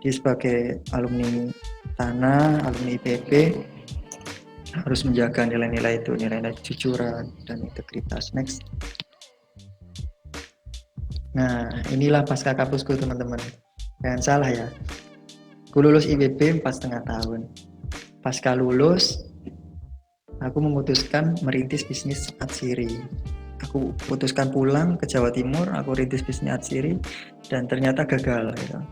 Jadi sebagai alumni Tanah, alumni IPB harus menjaga nilai-nilai itu, nilai-nilai kejujuran dan integritas. Next. Nah, inilah pasca kampusku teman-teman. Jangan salah ya. Aku lulus IPB 4,5 tahun. Pasca lulus, aku memutuskan merintis bisnis atsiri. Aku putuskan pulang ke Jawa Timur, aku rintis bisnis atsiri dan ternyata gagal gitu.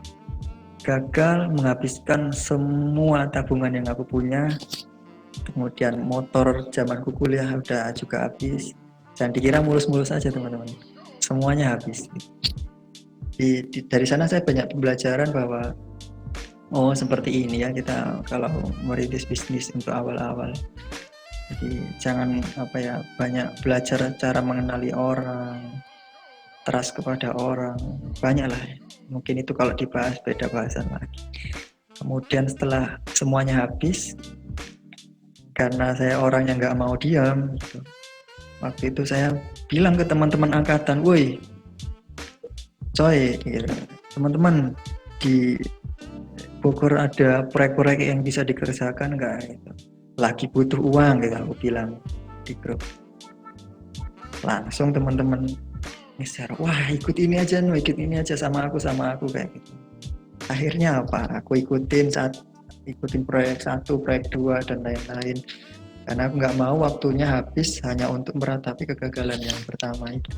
Gagal menghabiskan semua tabungan yang aku punya. Kemudian motor zamanku kuliah udah juga habis. Jangan dikira mulus-mulus aja teman-teman. Semuanya habis. Dari sana saya banyak pembelajaran bahwa oh seperti ini ya kita kalau merintis bisnis untuk awal-awal. Jadi jangan banyak belajar cara mengenali orang, trust kepada orang, banyak lah. Mungkin itu kalau dibahas beda bahasan lagi. Kemudian setelah semuanya habis, karena saya orang yang nggak mau diam, gitu. Waktu itu saya bilang ke teman-teman angkatan, woi, coy, gitu. Teman-teman di Bogor ada proyek-proyek yang bisa dikerjakan nggak? Gitu. Lagi butuh uang, gitu aku bilang di grup. Langsung teman-teman share, wah ikut ini aja sama aku kayak gitu. Akhirnya apa? Aku ikutin proyek 1, proyek 2 dan lain-lain. Karena aku nggak mau waktunya habis hanya untuk meratapi kegagalan yang pertama itu.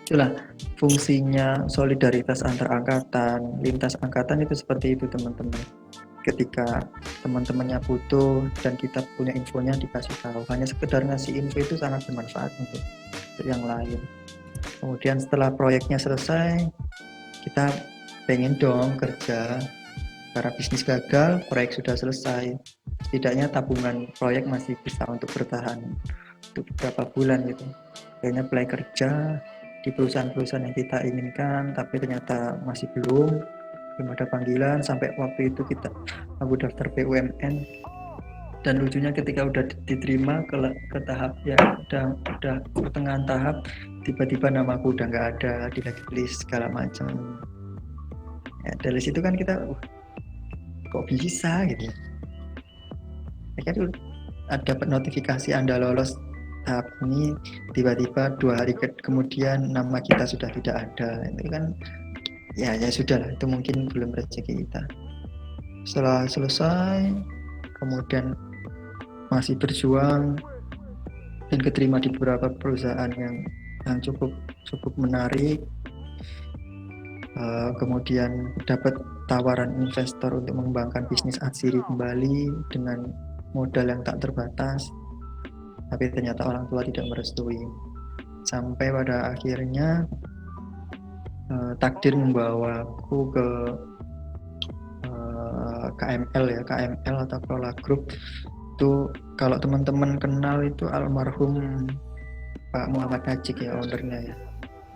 Itulah fungsinya solidaritas antar angkatan, lintas angkatan itu seperti itu teman-teman. Ketika teman-temannya butuh dan kita punya infonya dikasih tahu. Hanya sekedar ngasih info itu sangat bermanfaat untuk yang lain. Kemudian setelah proyeknya selesai, kita pengen dong kerja. Karena bisnis gagal, proyek sudah selesai. Setidaknya tabungan proyek masih bisa untuk bertahan untuk beberapa bulan gitu. Kayaknya mulai kerja di perusahaan-perusahaan yang kita inginkan, tapi ternyata masih belum ada panggilan. Sampai waktu itu aku daftar BUMN, dan lucunya ketika udah diterima ke tahap ya udah pertengahan tahap, tiba-tiba namaku udah nggak ada di list segala macam. Ya, dari situ kan kita kok bisa gitu ya. Kan dapat notifikasi Anda lolos tahap ini, tiba-tiba 2 hari kemudian nama kita sudah tidak ada. Itu kan ya sudah lah, itu mungkin belum rezeki kita. Setelah selesai, kemudian masih berjuang dan keterima di beberapa perusahaan yang cukup menarik. Kemudian dapat tawaran investor untuk mengembangkan bisnis atsiri kembali dengan modal yang tak terbatas, tapi ternyata orang tua tidak merestui. Sampai pada akhirnya takdir membawaku ke KML atau Kelola Group. Itu kalau teman-teman kenal itu almarhum Pak Muhammad Najik ya, ownernya ya,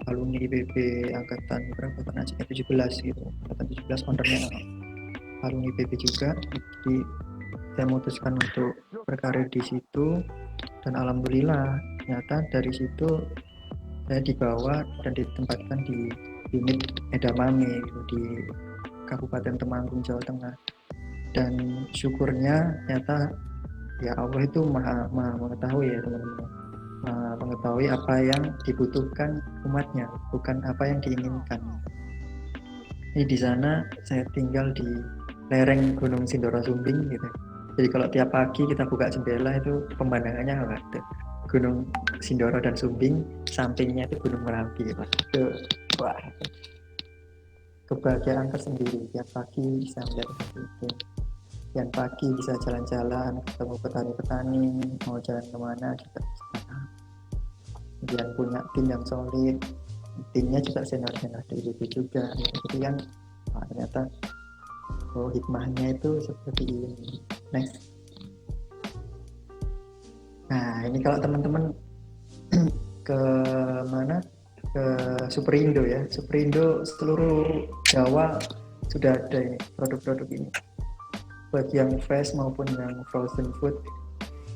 alumni IPB angkatan berapa kan, 17 gitu, angkatan 17, ownernya alumni IPB juga. Jadi saya memutuskan untuk berkarir di situ, dan alhamdulillah ternyata dari situ saya dibawa dan ditempatkan di unit Edamame gitu, di Kabupaten Temanggung, Jawa Tengah. Dan syukurnya ternyata ya Allah itu maha mengetahui ya teman-teman, mengetahui apa yang dibutuhkan umatnya, bukan apa yang diinginkan. Ini di sana saya tinggal di lereng Gunung Sindoro Sumbing gitu. Jadi kalau tiap pagi kita buka jendela itu pemandangannya ada Gunung Sindoro dan Sumbing, sampingnya itu Gunung Merapi gitu. Itu wah, kebahagiaan tersendiri. Tiap pagi bisa melihat itu. Tiap pagi bisa jalan-jalan, ketemu petani-petani, mau jalan kemana juga bisa. Kemudian punya tim yang solid, timnya juga senior-senior dari itu juga. Jadi kan ternyata hikmahnya itu seperti ini. Next. Nah ini kalau teman-teman ke mana, ke Superindo ya, Superindo seluruh Jawa sudah ada ini produk-produk ini, baik yang fresh maupun yang frozen food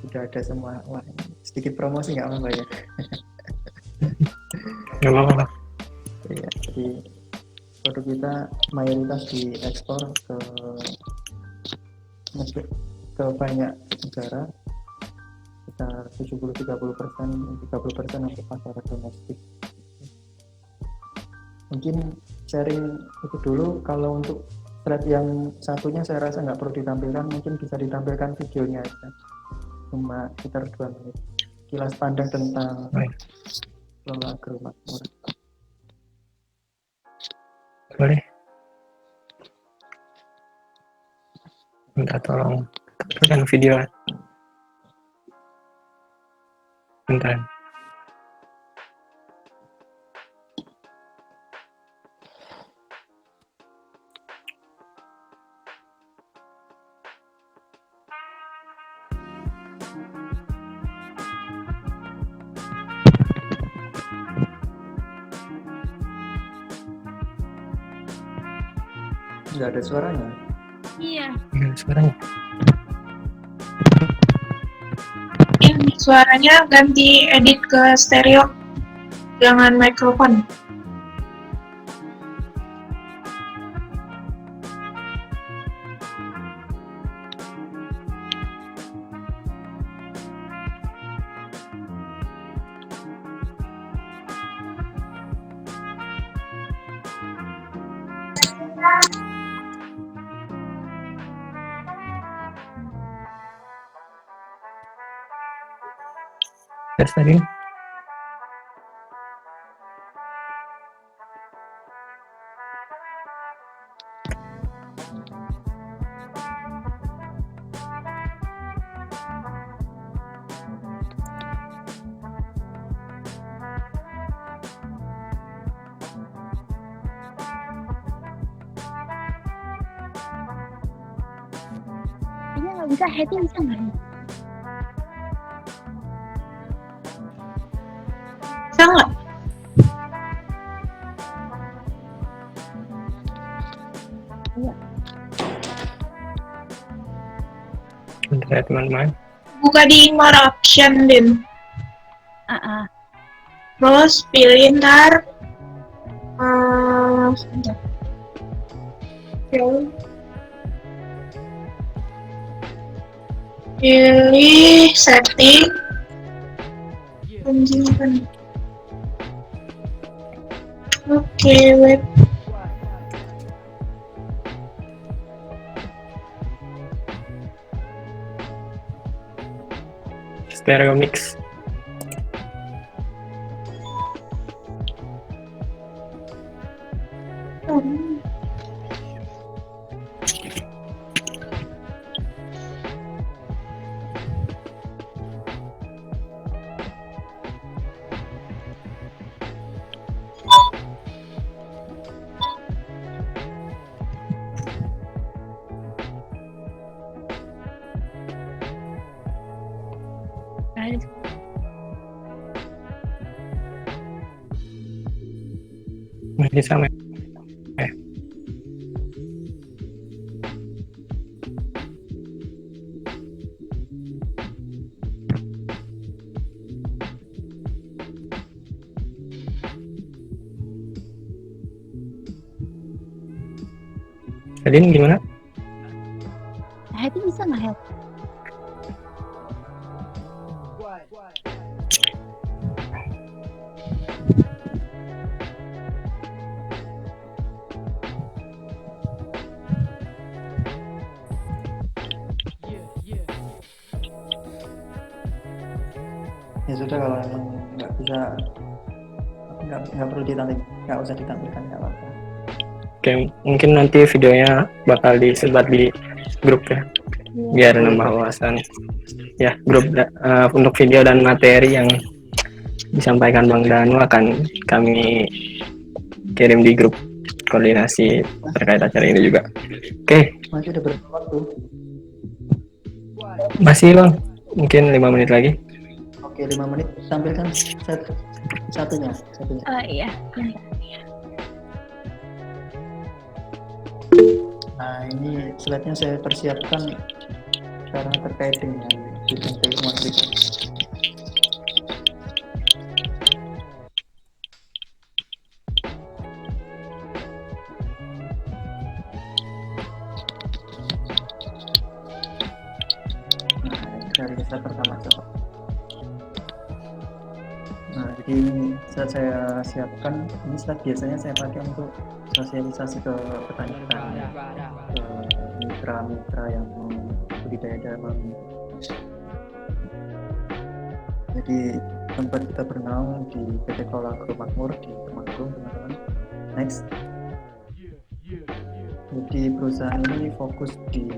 sudah ada semua. Wah, sedikit promosi nggak apa-apa ya? Nggak apa-apa. Ya, jadi produk kita mayoritas diekspor ke banyak negara, sekitar 30% untuk pasar domestik. Mungkin sharing itu dulu. Kalau untuk slide yang satunya saya rasa nggak perlu ditampilkan, mungkin bisa ditampilkan videonya aja, cuma sekitar 2 menit, kilas pandang tentang Kelola Agro Makmur. Boleh. Minta tolong tampilkan video. Bentar. nggak ada suaranya. Iya. Suaranya. Ini suaranya ganti edit ke stereo. Jangan mikrofon. Tes tadi. Ini nggak bisa, Happy bisa nggak? Bisa nggak? Bentar ya teman-teman. Buka di more option, Din. Terus pilih ntar. Sebentar. Pilih setting. Anjing apa nih? Oke, web. Stereo mix. Masih sama. Tadi gimana? Happy bisa nggak, Happy? Ya sudah, kalau emang nggak bisa, nggak perlu ditampilkan, nggak usah ditampilkan, nggak apa-apa. Oke, mungkin nanti videonya bakal disebar di grup ya, biar nambah wawasan. Ya, grup untuk video dan materi yang disampaikan Bang Danu akan kami kirim di grup koordinasi terkait acara ini juga. Oke, Masih ada berapa waktu? masih Bang, mungkin 5 menit lagi. Oke, 5 menit. Tampilkan satunya. Iya. Nah, ini slide-nya saya persiapkan karena terkait dengan sistem keilmuan. Dari slide pertama coba. Nah, jadi ini saya siapkan, ini slide biasanya saya pakai untuk sosialisasi ke petani-petani, ke mitra-mitra yang mau budidaya babi. Jadi tempat kita bernaung di PT Kelola Agro Makmur di Temanggung, teman-teman. Next. Jadi perusahaan ini fokus di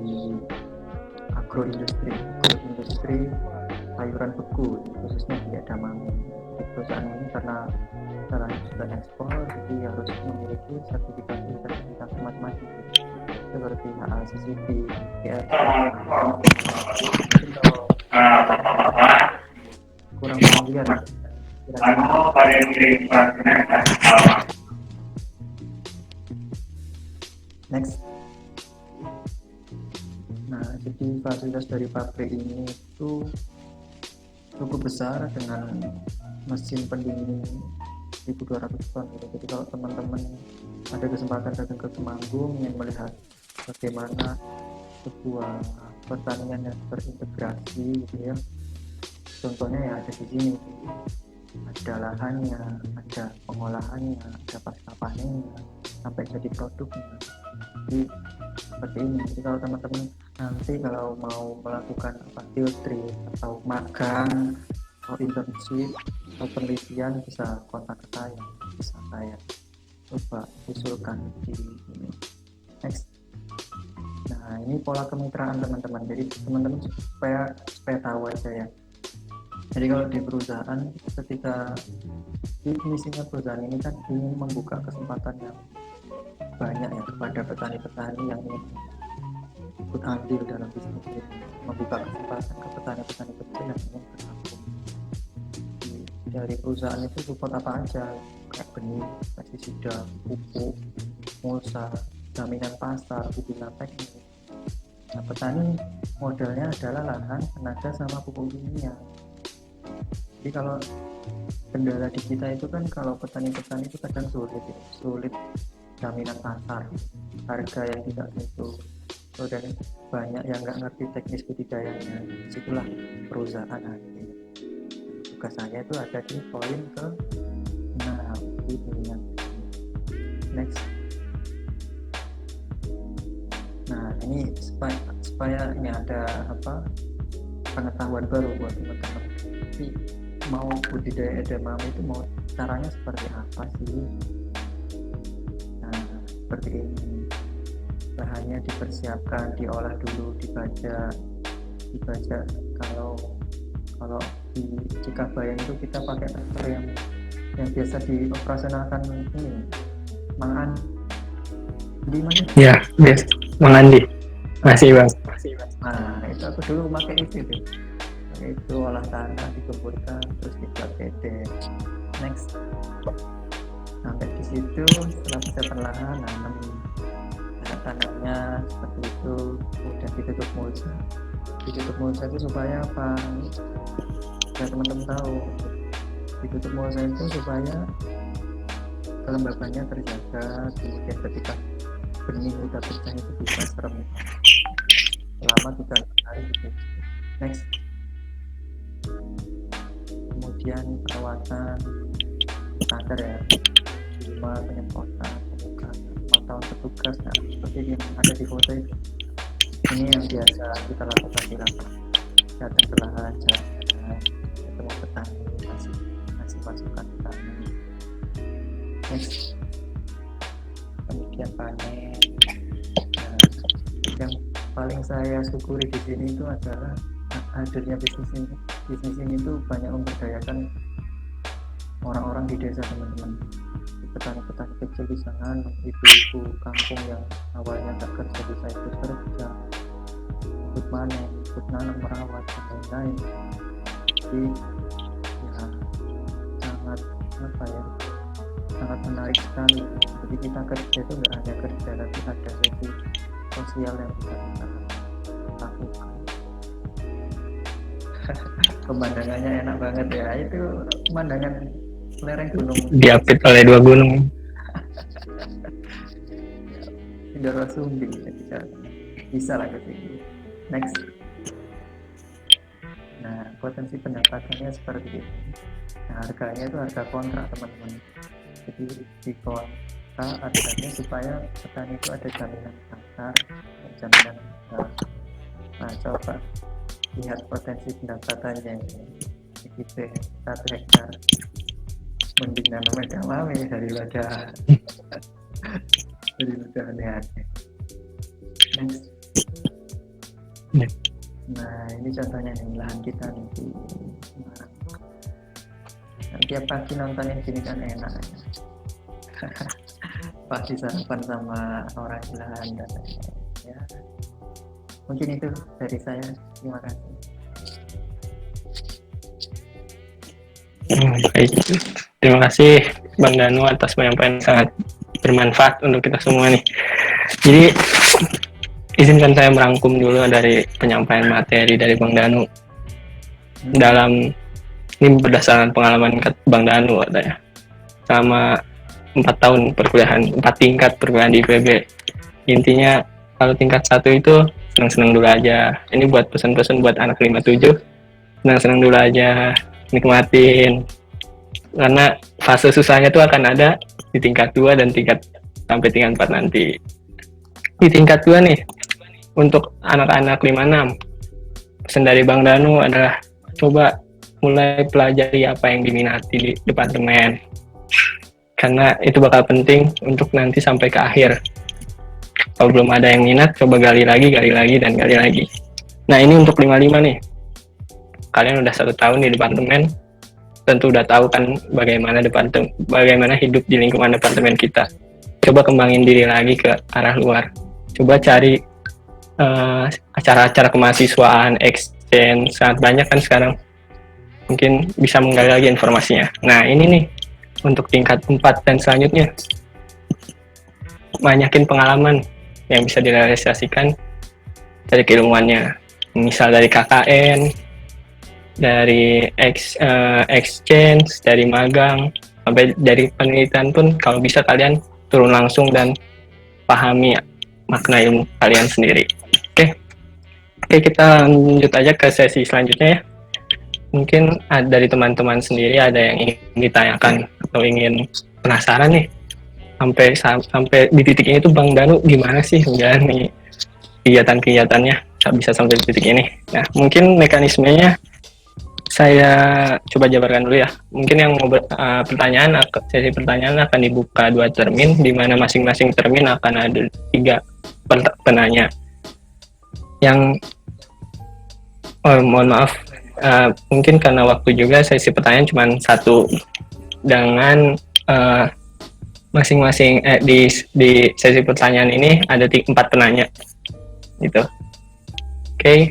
agroindustri sayuran beku, khususnya di edamame. Perusahaan ini karena sudah ekspor, jadi harus memiliki sertifikasi macam-macam seperti HACCP, GSP. Kurang familiar. Next. Nah, jadi fasilitas dari pabrik ini itu cukup besar dengan mesin pendingin 1.200 ton gitu. Jadi kalau teman-teman ada kesempatan datang ke Temanggung ingin melihat bagaimana sebuah pertanian yang terintegrasi gitu ya, contohnya ya ada di sini, ada lahannya, ada pengolahannya, ada pasca panennya sampai jadi produknya. Jadi seperti ini. Jadi kalau teman-teman nanti kalau mau melakukan field trip atau magang atau internship atau penelitian bisa kontak saya, bisa saya coba usulkan di ini. Next. Nah, ini pola kemitraan teman-teman. Jadi teman-teman supaya tahu aja ya. Jadi kalau di perusahaan, ketika misinya perusahaan ini kan ingin membuka kesempatan yang banyak ya kepada petani-petani yang ingin ikut andil dalam bisnis ini, membuka kesempatan ke petani-petani kecil yang ingin bergabung. Dari perusahaan itu support apa aja, kayak benih, pestisida, pupuk, mulsa, jaminan pasar, bimbingan teknis. Nah, petani modalnya adalah lahan, tenaga, sama pupuk kimia. Jadi kalau kendala di kita itu kan kalau petani-petani itu kadang sulit jaminan pasar, harga yang tidak tentu, dan banyak yang nggak ngerti teknis budidayanya. Disitulah perusahaan hadir. Tugas saya itu ada di poin ke 6 ini. Next. Nah, ini supaya ini ada pengetahuan baru buat teman-teman. Tapi mau budidaya edamame itu mau caranya seperti apa sih? Nah, seperti ini. Bahannya dipersiapkan, diolah dulu, dibaca. Kalau di Cikabaya itu kita pakai traktor yang biasa dioperasionalkan ini, Mang Andi mana? Ya, yes. Mang Andi. Masih bang. Nah, itu aku dulu pakai itu tuh. Itu olah tanah, dikumpulkan, terus dibuat bede. Next. Sampai di situ, setelah persiapan lahan, nanam tanahnya seperti itu, kemudian ditutup mulsa. Ditutup mulsa itu supaya apa? Ya teman-teman tahu, ditutup mulsa itu supaya kelembabannya terjaga, kemudian ketika benih udah pecah itu bisa serem selama 3 hari gitu. Next. Kemudian perawatan standar ya, 5 penyemprotan, pembukaan, 5 tahun petugas. Nah, seperti yang ada di foto itu, ini yang biasa kita lakukan di lapangan, datang ke lahan, ketemu petani, kasih masukan petani. Next. Kemudian panen. Nah, yang paling saya syukuri di sini itu adalah hadirnya bisnis ini itu banyak memberdayakan orang-orang di desa teman-teman, petani-petani kecil di sana, ibu-ibu kampung yang awalnya tak kerja bisa ikut kerja, ikut panen, ikut nanam, merawat dan lain-lain. Jadi ya sangat menarik sekali. Jadi kita kerja itu nggak hanya kerja, tapi ada sisi sosial yang bisa kita lakukan. Pemandangannya enak banget ya, itu pemandangan lereng gunung Diapit oleh 2 gunung. Sindoro Sumbi, bisa lah ke sini. Next. Nah, potensi pendapatannya seperti ini. Nah, harganya itu harga kontrak teman-teman. Jadi di kontrak harganya supaya petani itu ada jaminan pasar, jaminan pasar. Nah, coba lihat potensi pendapatannya ini. Gitu, 1 hektar mending nanam edamame daripada aneh-aneh. Next. Nah, ini contohnya nih lahan kita nih di Semarang. Tiap pagi nontonin gini kan enak. Pasti sarapan sama orang di lahan dan lain-lain. Ya. Mungkin itu dari saya. Terima kasih. Baik. Terima kasih Bang Danu atas penyampaian sangat bermanfaat untuk kita semua nih. Jadi izinkan saya merangkum dulu dari penyampaian materi dari Bang Danu. Dalam ini berdasarkan pengalaman Bang Danu katanya. Selama 4 tahun perkuliahan, 4 tingkat perkuliahan di IPB. Intinya kalau tingkat 1 itu senang-senang dulu aja. Ini buat pesan-pesan buat anak 57. Senang-senang dulu aja, nikmatin. Karena fase susahnya tuh akan ada di tingkat 2 dan sampai tingkat 4 nanti. Di tingkat 2 nih, untuk anak-anak 56, pesan dari Bang Danu adalah coba mulai pelajari apa yang diminati di departemen. Karena itu bakal penting untuk nanti sampai ke akhir. Kalau belum ada yang minat, coba gali lagi, dan gali lagi. Nah, ini untuk 55 nih. Kalian udah 1 tahun di departemen, tentu udah tahu kan bagaimana hidup di lingkungan departemen kita. Coba kembangin diri lagi ke arah luar. Coba cari acara-acara kemahasiswaan, exchange, sangat banyak kan sekarang. Mungkin bisa menggali lagi informasinya. Nah, ini nih untuk tingkat 4 dan selanjutnya. Banyakin pengalaman yang bisa direalisasikan dari keilmuannya. Misal dari KKN, dari exchange, dari magang, sampai dari penelitian pun kalau bisa kalian turun langsung dan pahami makna ilmu kalian sendiri. Oke, kita lanjut aja ke sesi selanjutnya ya. Mungkin dari teman-teman sendiri ada yang ingin ditanyakan atau ingin penasaran nih sampai di titik ini tuh Bang Danu gimana sih menjalani kegiatan-kegiatannya bisa sampai di titik ini. Nah, mungkin mekanismenya saya coba jabarkan dulu ya. Mungkin yang mau sesi pertanyaan akan dibuka 2 termin, di mana masing-masing termin akan ada 3 penanya. Mohon maaf, mungkin karena waktu juga sesi pertanyaan cuma 1 dengan masing-masing di sesi pertanyaan ini ada 4 penanya gitu. Oke.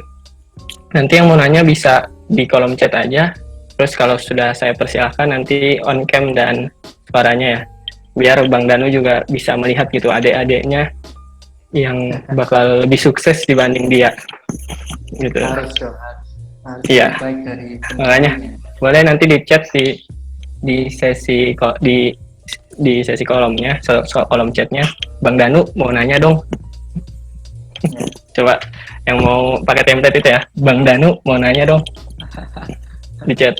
Nanti yang mau nanya bisa di kolom chat aja. Terus kalau sudah saya persilahkan nanti on cam dan suaranya ya. Biar Bang Danu juga bisa melihat gitu adik-adiknya yang bakal lebih sukses dibanding dia. Gitu. Harus Iya. baik dari Makanya boleh nanti di chat di sesi di sesi kolomnya, kolom chatnya. Bang Danu mau nanya dong. Coba yang mau pakai template itu ya, Bang Danu mau nanya dong di chat.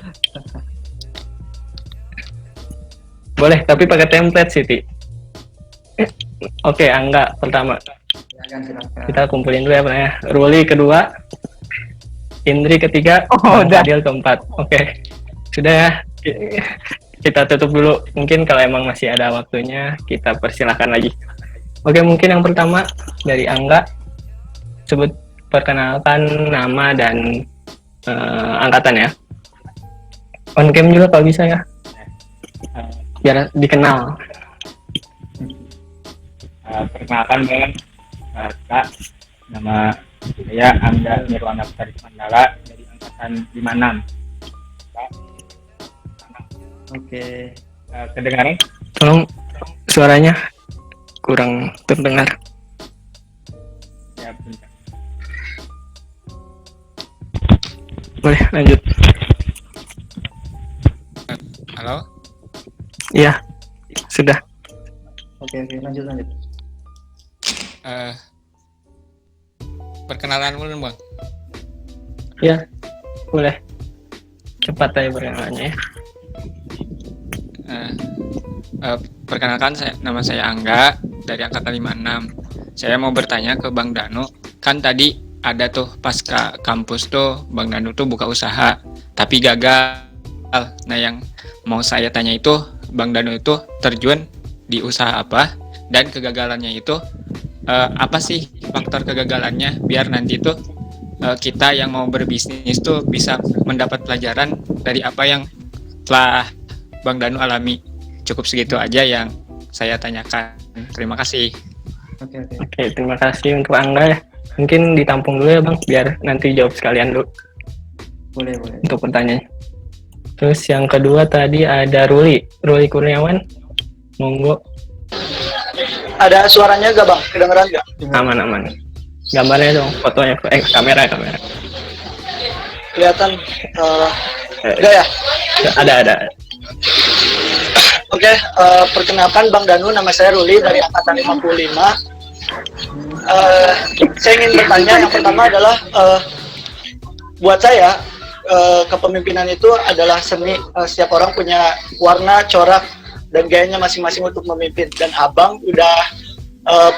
Boleh, tapi pakai template Siti. Oke, Angga pertama. Silakan. Kita kumpulin dulu ya penanya. Ruli kedua, Indri ketiga, udah. Adil keempat. Oke, sudah ya. Kita tutup dulu. Mungkin kalau emang masih ada waktunya, kita persilahkan lagi. Oke, mungkin yang pertama dari Angga. Perkenalkan nama dan angkatan ya. On cam juga kalau bisa ya. Biar dikenal. Perkenalkan Bang, Kak, nama saya Angga Nirwana Putari Mandala dari angkatan 56. Oke. Kedengaran? Tolong suaranya kurang terdengar. Ya, bentar. Boleh lanjut. Halo? Iya, sudah. Oke, lanjut. Perkenalan dulu Bang. Ya, boleh. Cepat aja perkenalannya ya. Perkenalkan nama saya Angga dari angkatan 56. Saya mau bertanya ke Bang Danu. Kan tadi ada tuh pas ke kampus tuh Bang Danu tuh buka usaha, tapi gagal. Nah, yang mau saya tanya itu Bang Danu itu terjun di usaha apa, dan kegagalannya itu apa sih faktor kegagalannya, biar nanti tuh kita yang mau berbisnis tuh bisa mendapat pelajaran dari apa yang telah Bang Danu alami. Cukup segitu aja yang saya tanyakan. Terima kasih. Oke. Terima kasih untuk Angga ya. Mungkin ditampung dulu ya Bang, biar nanti jawab sekalian dulu Boleh. untuk pertanyaannya. Terus yang kedua tadi ada Ruli Kurniawan. Monggo. Ada suaranya gak Bang? Kedengeran gak? Aman. gambarnya dong, fotonya, kamera. Kelihatan. Eh, Enggak ya? ada. Oke, perkenalkan Bang Danu, nama saya Ruli dari angkatan 55. Saya ingin bertanya, yang pertama adalah buat saya kepemimpinan itu adalah seni. Setiap orang punya warna, corak, dan gayanya masing-masing untuk memimpin. Dan Abang udah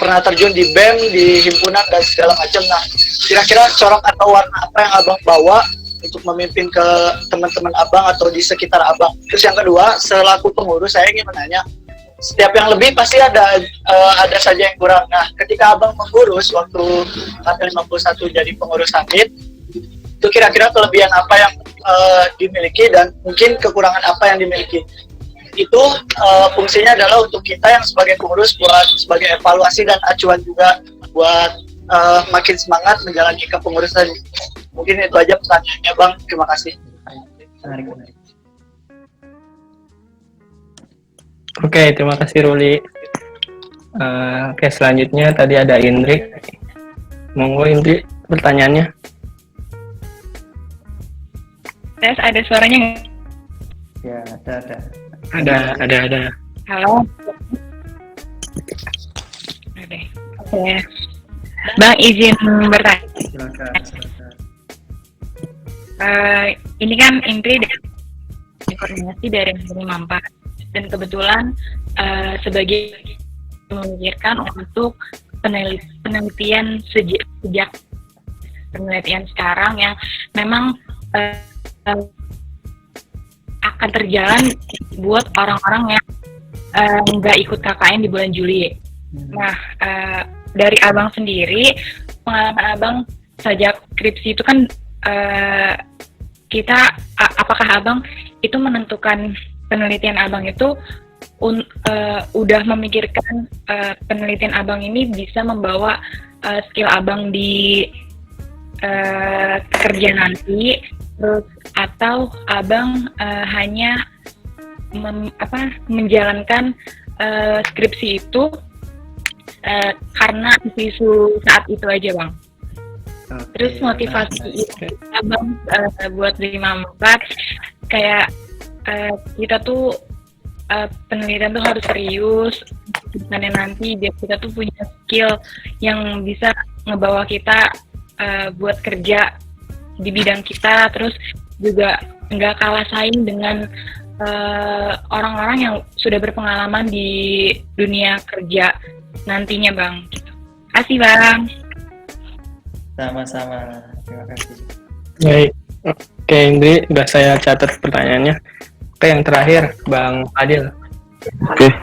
pernah terjun di BEM, di himpunan dan segala macam. Nah, kira-kira corak atau warna apa yang Abang bawa untuk memimpin ke teman-teman Abang atau di sekitar Abang? Terus yang kedua, selaku pengurus saya ingin menanya, setiap yang lebih pasti ada saja yang kurang. Nah, ketika Abang mengurus waktu angkatan 51 jadi pengurus Hamid, itu kira-kira kelebihan apa yang dimiliki dan mungkin kekurangan apa yang dimiliki? Itu fungsinya adalah untuk kita yang sebagai pengurus buat sebagai evaluasi dan acuan juga buat makin semangat menjalani kepengurusan. Mungkin itu aja pertanyaannya Bang, terima kasih. Menarik. Oke, terima kasih Ruli. Oke, selanjutnya tadi ada Indri. Monggo Indri, pertanyaannya. Tes, ada suaranya nggak? Ya, ada. Ada. Halo? Oke. Bang, izin bertanya. Silakan. Ini kan Indri dari koordinasi dari 54 dan kebetulan sebagai memikirkan untuk penelitian sejak penelitian sekarang yang memang akan terjalan buat orang-orang yang nggak ikut KKN di bulan Juli. Nah, dari Abang sendiri, pengalaman Abang sejak skripsi itu kan apakah Abang itu menentukan penelitian Abang itu udah memikirkan penelitian Abang ini bisa membawa skill Abang di kerja nanti, terus atau Abang hanya menjalankan skripsi itu karena isu saat itu aja Bang. Terus motivasi Abang buat 54 kayak kita tuh penelitian tuh harus serius karena nanti biar kita tuh punya skill yang bisa ngebawa kita buat kerja di bidang kita, terus juga nggak kalah saing dengan orang-orang yang sudah berpengalaman di dunia kerja nantinya Bang. Terima kasih Bang. Sama-sama, terima kasih. Baik. Oke Indri, udah saya catat pertanyaannya. Oke, yang terakhir Bang Adil. Oke,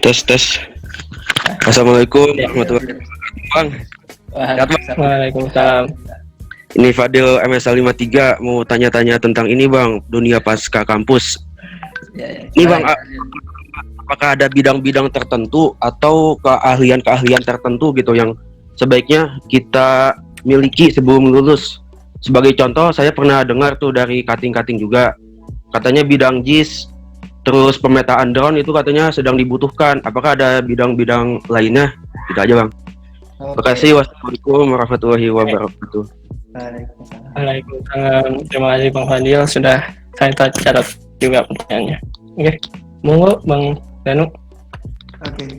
tes. Assalamualaikum warahmatullahi wabarakatuh. Bang, Waalaikumsalam. ini Fadil MSL 53 mau tanya-tanya tentang ini Bang, dunia pasca kampus. Ini Bang, apakah ada bidang-bidang tertentu atau keahlian-keahlian tertentu gitu yang sebaiknya kita miliki sebelum lulus? Sebagai contoh, saya pernah dengar tuh dari kating-kating juga, katanya bidang JIS, terus pemetaan drone itu katanya sedang dibutuhkan. Apakah ada bidang-bidang lainnya? Itu aja Bang. Terima kasih. Wassalamualaikum warahmatullahi wabarakatuh. Waalaikumsalam. Terima kasih Bang Fadil, sudah saya catat juga pertanyaannya. Oke, monggo Bang Danu. Oke.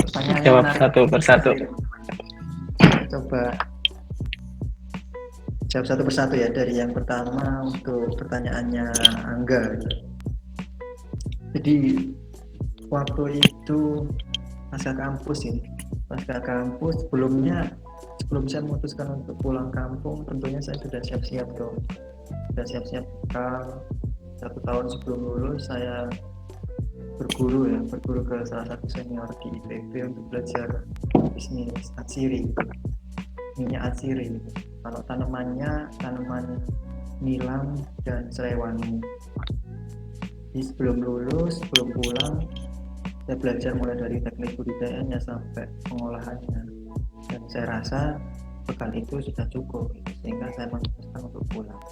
Pertanyaannya Jawab menarik. satu persatu. Coba jawab satu persatu ya. Dari yang pertama untuk pertanyaannya Angga. Jadi waktu itu pasca kampus sebelum saya memutuskan untuk pulang kampung, tentunya saya sudah siap-siap dong. Sudah siap-siap satu tahun sebelum lulus saya berguru ke salah satu senior di IPB untuk belajar bisnis atsiri, minyak atsiri. Kalau tanaman nilam dan serewani. Jadi sebelum lulus, sebelum pulang, saya belajar mulai dari teknik budidayanya sampai pengolahannya. Dan saya rasa bekal itu sudah cukup, sehingga saya memutuskan untuk pulang.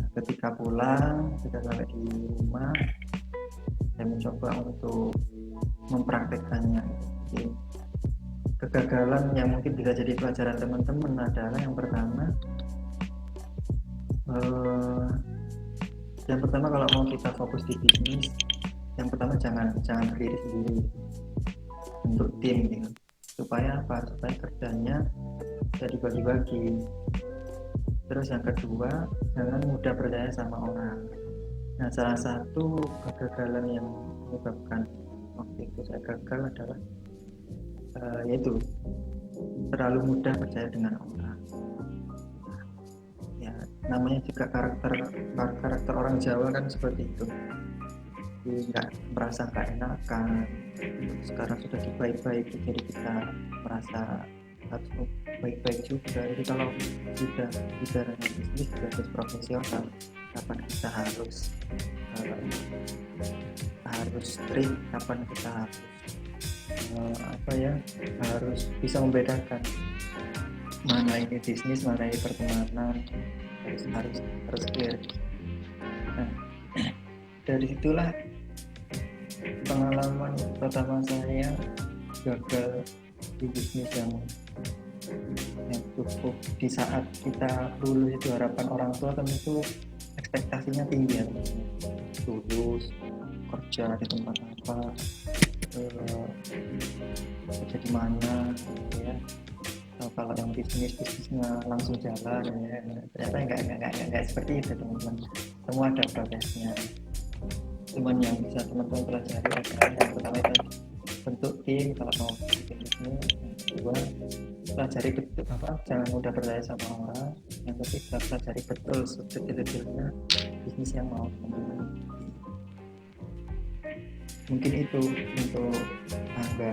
Nah, ketika sampai di rumah, saya mencoba untuk mempraktekkannya. Jadi kegagalan yang mungkin bisa jadi pelajaran teman-teman adalah yang pertama kalau mau kita fokus di bisnis, yang pertama jangan berdiri sendiri, bentuk tim gitu. Supaya kerjanya bisa dibagi-bagi. Terus yang kedua, jangan mudah percaya sama orang. Nah, salah satu kegagalan yang menyebabkan waktu itu saya gagal adalah yaitu terlalu mudah percaya dengan orang. Ya, namanya juga karakter orang Jawa kan seperti itu. Nggak merasa nggak enakan. Sekarang sudah dibaik-baik, jadi kita merasa harus baik-baik juga. Jadi kalau sudah bicaranya bisnis sudah harus profesional, kapan kita harus strict, kapan kita harus bisa membedakan mana ini bisnis, mana ini pertemanan, harus clear. Nah, dari situlah pengalaman pertama saya gagal di bisnis yang cukup. Di saat kita lulus itu harapan orang tua tentu ekspektasinya tinggi ya, lulus kerja di tempat apa, kerja di mana ya. Kalau yang bisnisnya langsung jalan ya, ternyata enggak seperti itu teman-teman. Semua ada prosesnya. Cuman yang bisa teman-teman pelajari adalah yang pertama itu bentuk tim kalau mau bikin bisnis. Yang kedua, pelajari betul jangan mudah percaya sama orang. Yang ketiga, pelajari betul sedetil-detilnya bisnis yang mau teman-teman. Mungkin itu untuk Angga.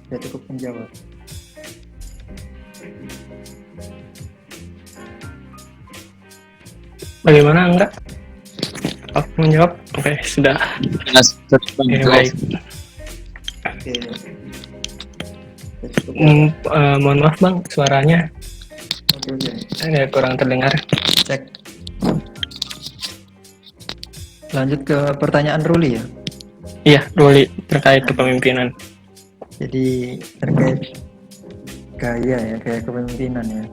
Sudah cukup menjawab. Bagaimana Angga? Aku menjawab. Oke, sudah. Baik. Oke. Mohon maaf Bang, suaranya Oke. agak kurang terdengar. Cek. Lanjut ke pertanyaan Ruli ya. Iya, Ruli, terkait kepemimpinan. Jadi terkait gaya kepemimpinan ya.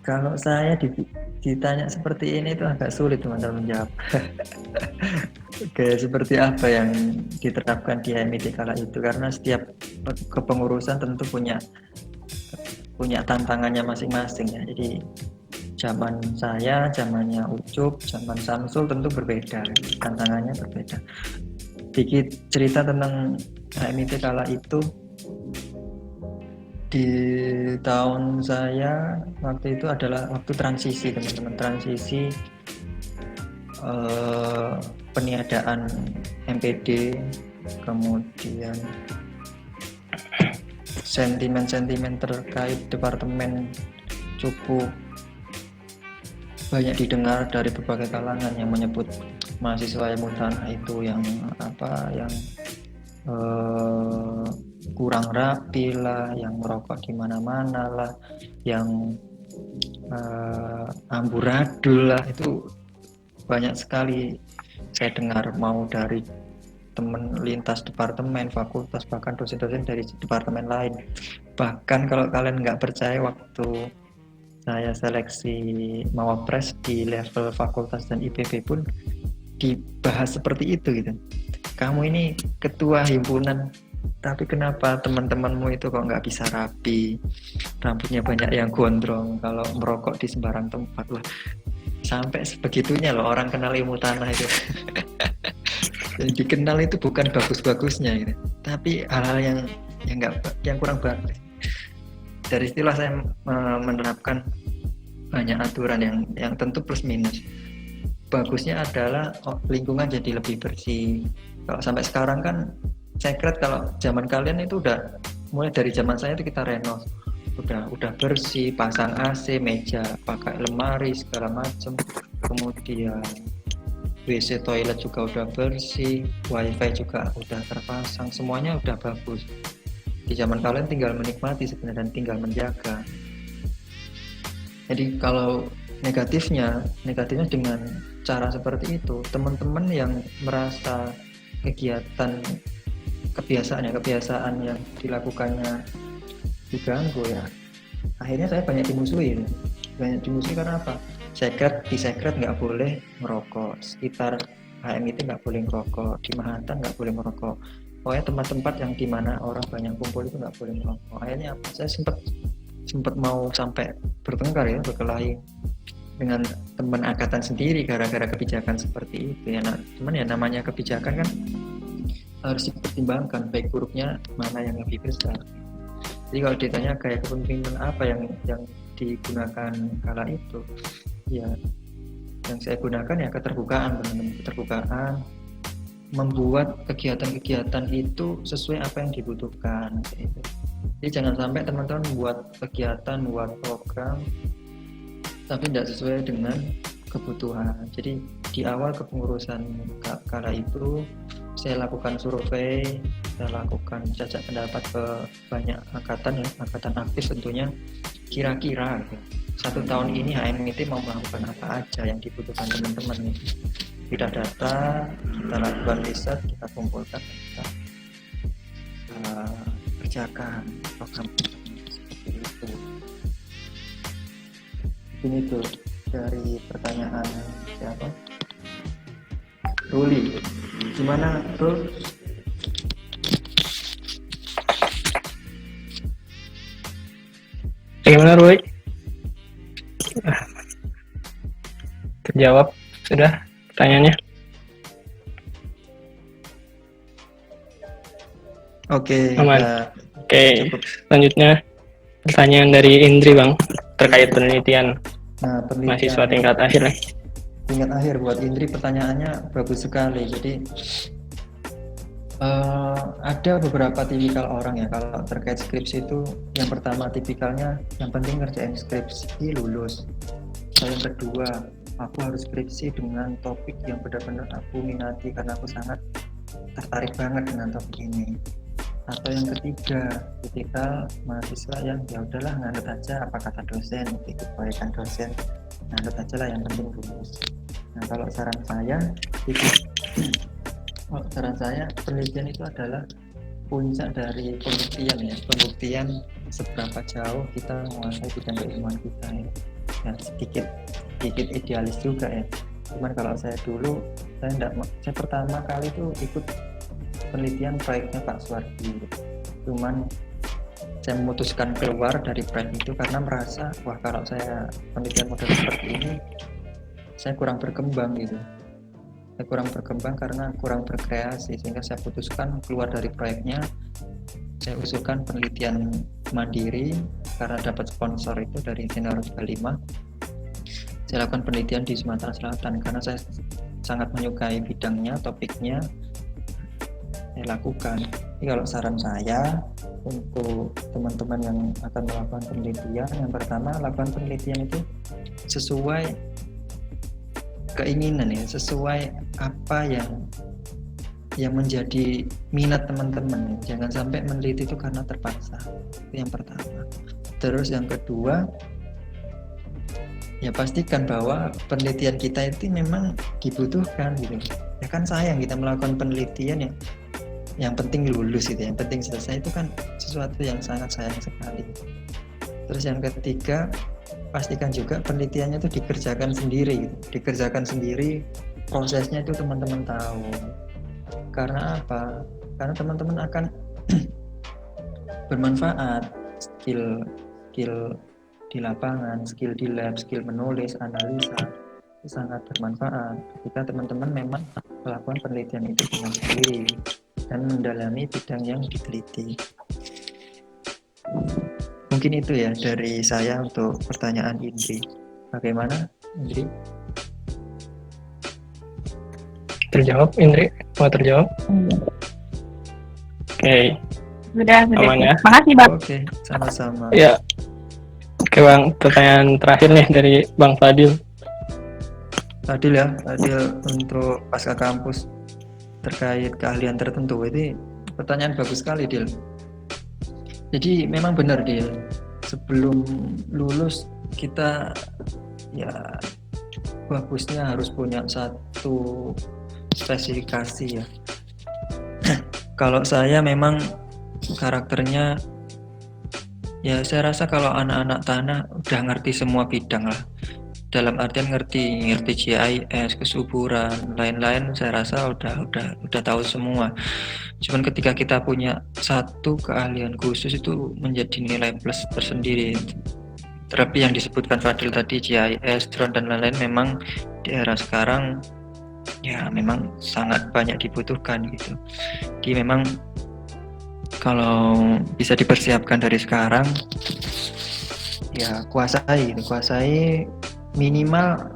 Kalau saya ditanya seperti ini itu agak sulit teman-teman menjawab. Gaya seperti apa yang diterapkan di HMIT kala itu, karena setiap kepengurusan tentu punya tantangannya masing-masing ya. Jadi zaman saya, zamannya Ucup, zaman Samsul tentu berbeda, tantangannya berbeda. Dikit cerita tentang HMIT kala itu. Di tahun saya waktu itu adalah waktu transisi teman-teman, transisi peniadaan MPD, kemudian sentimen-sentimen terkait departemen cukup banyak didengar dari berbagai kalangan yang menyebut mahasiswa ilmu tanah itu yang kurang rapi lah, yang merokok di mana-mana lah, yang amburadul lah, itu banyak sekali saya dengar, mau dari teman lintas departemen, fakultas, bahkan dosen-dosen dari departemen lain. Bahkan kalau kalian nggak percaya, waktu saya seleksi Mawapres di level fakultas dan IPB pun dibahas seperti itu gitu. Kamu ini ketua himpunan, tapi kenapa teman-temanmu itu kok nggak bisa rapi, rambutnya banyak yang gondrong, kalau merokok di sembarang tempat lah. Sampai sebegitunya loh orang kenal ilmu tanah itu. Yang dikenal itu bukan bagus-bagusnya gitu, tapi hal-hal yang kurang bagus. Dari situlah saya menerapkan banyak aturan yang tentu plus minus. Bagusnya adalah lingkungan jadi lebih bersih. Kalau sampai sekarang kan secret, kalau zaman kalian itu udah mulai dari zaman saya itu kita renov, udah bersih, pasang AC, meja pakai lemari segala macam, kemudian WC toilet juga udah bersih, wifi juga udah terpasang, semuanya udah bagus. Di zaman kalian tinggal menikmati sebenarnya dan tinggal menjaga. Jadi kalau negatifnya dengan cara seperti itu, teman-teman yang merasa kegiatan kebiasaan yang dilakukannya diganggu ya, akhirnya saya banyak dimusuhi karena apa? Di sekret nggak boleh merokok, sekitar HMIT nggak boleh merokok, di Mahanta nggak boleh merokok, pokoknya tempat-tempat yang dimana orang banyak kumpul itu nggak boleh merokok. Akhirnya apa? Saya sempat mau sampai bertengkar ya, berkelahi dengan teman angkatan sendiri gara-gara kebijakan seperti itu ya. Cuman ya namanya kebijakan kan harus dipertimbangkan baik buruknya mana yang lebih besar. Jadi kalau ditanya kayak kepemimpinan apa yang digunakan kala itu, ya yang saya gunakan ya keterbukaan, teman-teman, keterbukaan, membuat kegiatan-kegiatan itu sesuai apa yang dibutuhkan gitu. Jadi jangan sampai teman-teman buat kegiatan, buat program tapi tidak sesuai dengan kebutuhan. Jadi di awal kepengurusan kala itu saya lakukan survei, saya lakukan jajak pendapat ke banyak angkatan ya, angkatan aktif tentunya, kira-kira gitu, 1 tahun ini HMIT mau melakukan apa aja yang dibutuhkan teman-teman. Kita data, kita lakukan riset, kita kumpulkan, kita kerjakan program seperti itu. Ini tuh dari pertanyaan siapa? Ruli, gimana Rul? Bagaimana Roy? Terjawab sudah pertanyaannya? Oke, Aman. ya, Oke, cukup. selanjutnya pertanyaan dari Indri Bang terkait penelitian Nah, mahasiswa tingkat akhir nih. tingkat akhir buat Indri pertanyaannya bagus sekali. Jadi ada beberapa tipikal orang ya kalau terkait skripsi itu. Yang pertama tipikalnya yang penting ngerjain skripsi lulus. Yang kedua, aku harus skripsi dengan topik yang benar-benar aku minati karena aku sangat tertarik banget dengan topik ini. Atau yang ketiga, tipikal mahasiswa yang ya udahlah nganut aja apa kata dosen, ikut proyekan dosen, nganut aja lah yang penting lulus. Nah kalau saran saya penelitian itu adalah puncak dari pembuktian ya, pembuktian seberapa jauh kita menguasai bidang keilmuan kita ya. Ya sedikit idealis juga ya. Cuman kalau saya dulu saya pertama kali tuh ikut penelitian proyeknya Pak Suwardi. Cuman saya memutuskan keluar dari proyek itu karena merasa wah kalau saya penelitian model seperti ini saya kurang berkembang gitu. Saya kurang berkembang karena kurang berkreasi, sehingga saya putuskan keluar dari proyeknya. Saya usulkan penelitian mandiri karena dapat sponsor itu dari Senior 5. Saya lakukan penelitian di Sumatera Selatan karena saya sangat menyukai bidangnya, topiknya. Saya lakukan. Jadi kalau saran saya untuk teman-teman yang akan melakukan penelitian, yang pertama lakukan penelitian itu sesuai keinginan ya, sesuai apa yang menjadi minat teman-teman. Jangan sampai meneliti itu karena terpaksa. Itu yang pertama. Terus yang kedua, ya pastikan bahwa penelitian kita itu memang dibutuhkan gitu. Ya kan sayang kita melakukan penelitian yang penting lulus gitu, yang penting selesai, itu kan sesuatu yang sangat sayang sekali. Terus yang ketiga, pastikan juga penelitiannya itu dikerjakan sendiri gitu. Dikerjakan sendiri, prosesnya itu teman-teman tahu. Karena apa? Karena teman-teman akan bermanfaat skill di lapangan, skill di lab, skill menulis, analisa itu sangat bermanfaat ketika teman-teman memang melakukan penelitian itu dengan sendiri dan mendalami bidang yang diteliti. Mungkin itu ya dari saya untuk pertanyaan Indri. Bagaimana Indri? Terjawab Indri? Mau terjawab? Oke. Sudah. Aman ya? Makasih Bang. Oke, sama-sama. Ya. Oke Bang, pertanyaan terakhir nih dari Bang Fadil. Fadil untuk pasca kampus terkait keahlian tertentu, ini pertanyaan bagus sekali Dil. Jadi memang benar Dil, sebelum lulus kita ya bagusnya harus punya satu spesifikasi ya. Kalau saya memang karakternya, ya saya rasa kalau anak-anak tanah udah ngerti semua bidang lah. Dalam artian ngerti GIS, kesuburan, lain-lain, saya rasa udah tahu semua. Cuman ketika kita punya satu keahlian khusus itu menjadi nilai plus tersendiri. Terlebih yang disebutkan Fadil tadi, GIS, drone dan lain-lain, memang di era sekarang ya memang sangat banyak dibutuhkan gitu. Jadi memang kalau bisa dipersiapkan dari sekarang, ya kuasai minimal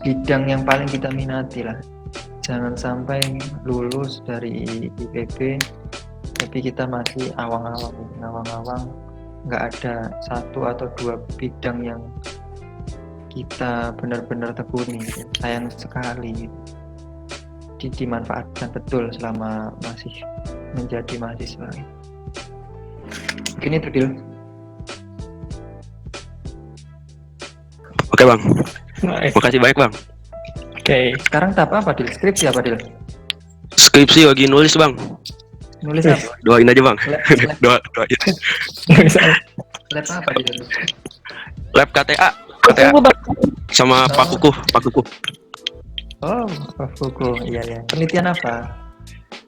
bidang yang paling kita minati lah. Jangan sampai lulus dari IPB tapi kita masih awang-awang, nggak ada satu atau dua bidang yang kita benar-benar tekuni. Sayang sekali. Dimanfaatkan betul selama masih menjadi mahasiswa. Mungkin itu Dil. Oke Bang, makasih banyak Bang. Oke. Sekarang tahap apa Dil? Skripsi apa Dil? Skripsi lagi nulis Bang. Nulis apa? Doain aja Bang. Doain. Lab apa Dil? Lab KTA sama Pak Kuku. Oh, Kuku. Iya. Penelitian apa?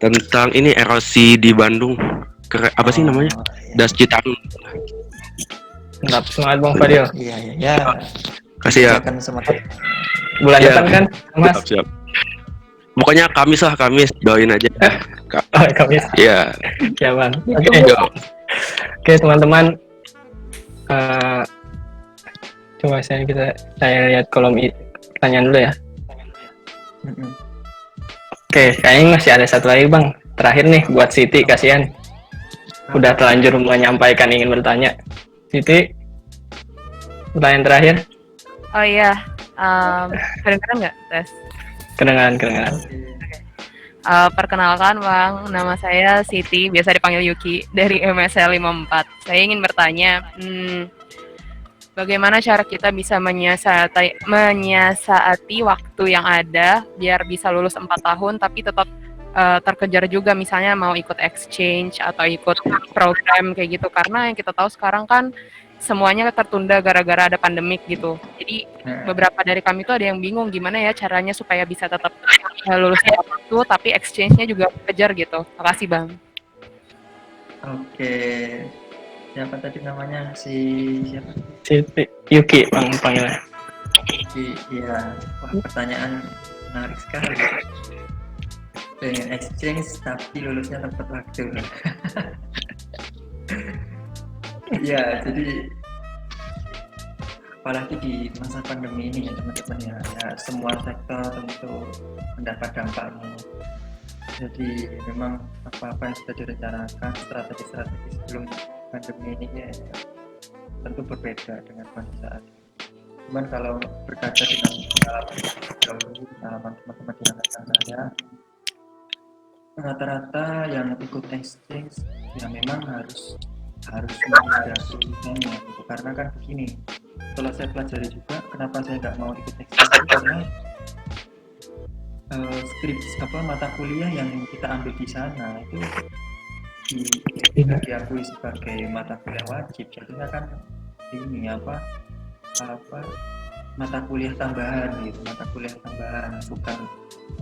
Tentang ini erosi di Bandung. Apa sih namanya? Das Citarum. Semangat Bang Fadil. Iya. Kasih ya. Akan semangat. Bulan depan kan, Mas? Siap. Pokoknya Kamis doain aja. Kamis. Iya. Ya Bang. Oke teman-teman. Coba saya lihat kolom pertanyaan dulu ya. Oke, kayaknya masih ada satu lagi Bang. Terakhir nih buat Siti, kasihan. Udah terlanjur menyampaikan ingin bertanya. Siti, pertanyaan terakhir. Oh iya, kedengeran nggak tes? Kedengeran. Perkenalkan Bang, nama saya Siti, biasa dipanggil Yuki, dari MSL 54. Saya ingin bertanya, bagaimana cara kita bisa menyiasati waktu yang ada biar bisa lulus 4 tahun tapi tetap terkejar juga, misalnya mau ikut exchange atau ikut program kayak gitu, karena yang kita tahu sekarang kan semuanya tertunda gara-gara ada pandemik gitu. Jadi beberapa dari kami tuh ada yang bingung gimana ya caranya supaya bisa tetap lulus waktu tapi exchange-nya juga kejar gitu. Makasih Bang. Oke. Siapa tadi namanya? Siapa? Siti, Yuki Bang panggilnya. Iya. Wah, pertanyaan menarik sekali. Pengen exchange tapi lulusnya tepat waktu. Ya, jadi apalagi di masa pandemi ini ya teman-teman ya, semua sektor tentu mendapat dampaknya. Jadi memang apa-apa yang sudah direncanakan, strategi-strategi sebelum pandemi ini ya tentu berbeda dengan kondisi saat ini. Cuman kalau berkaca dengan pengalaman teman-teman di angkatan saya, rata-rata yang ikut exchange ya memang harus menghadapi eventnya gitu. Karena kan begini, setelah saya pelajari juga kenapa saya nggak mau ikut exchange, karena mata kuliah yang kita ambil di sana itu diakui sebagai mata kuliah wajib, jadinya kan ini mata kuliah tambahan gitu, bukan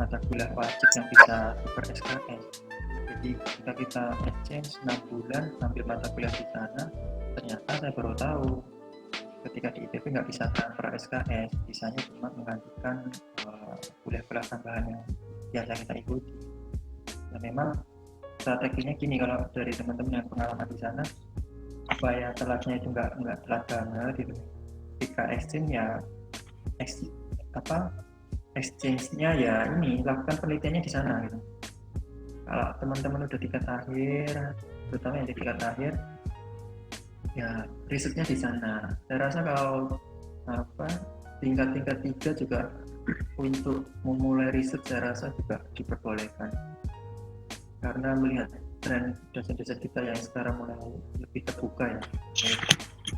mata kuliah wajib yang bisa super SKS. Jadi ketika kita exchange 6 bulan ambil mata kuliah di sana, ternyata saya baru tahu ketika di ITB nggak bisa transfer SKS, bisanya cuma menggantikan kuliah-kuliah tambahan yang biasa kita ikuti. Nah memang strateginya gini, kalau dari teman-teman yang pengalaman di sana, supaya telatnya itu nggak telat banget gitu. Ketika exchange ya exchange-nya ya ini lakukan penelitiannya di sana gitu. Kalau teman-teman udah tingkat akhir, terutama yang di tingkat akhir, ya risetnya di sana. Saya rasa kalau tingkat 3 juga untuk memulai riset saya rasa juga diperbolehkan. Karena melihat tren dosen-dosen kita yang sekarang mulai lebih terbuka ya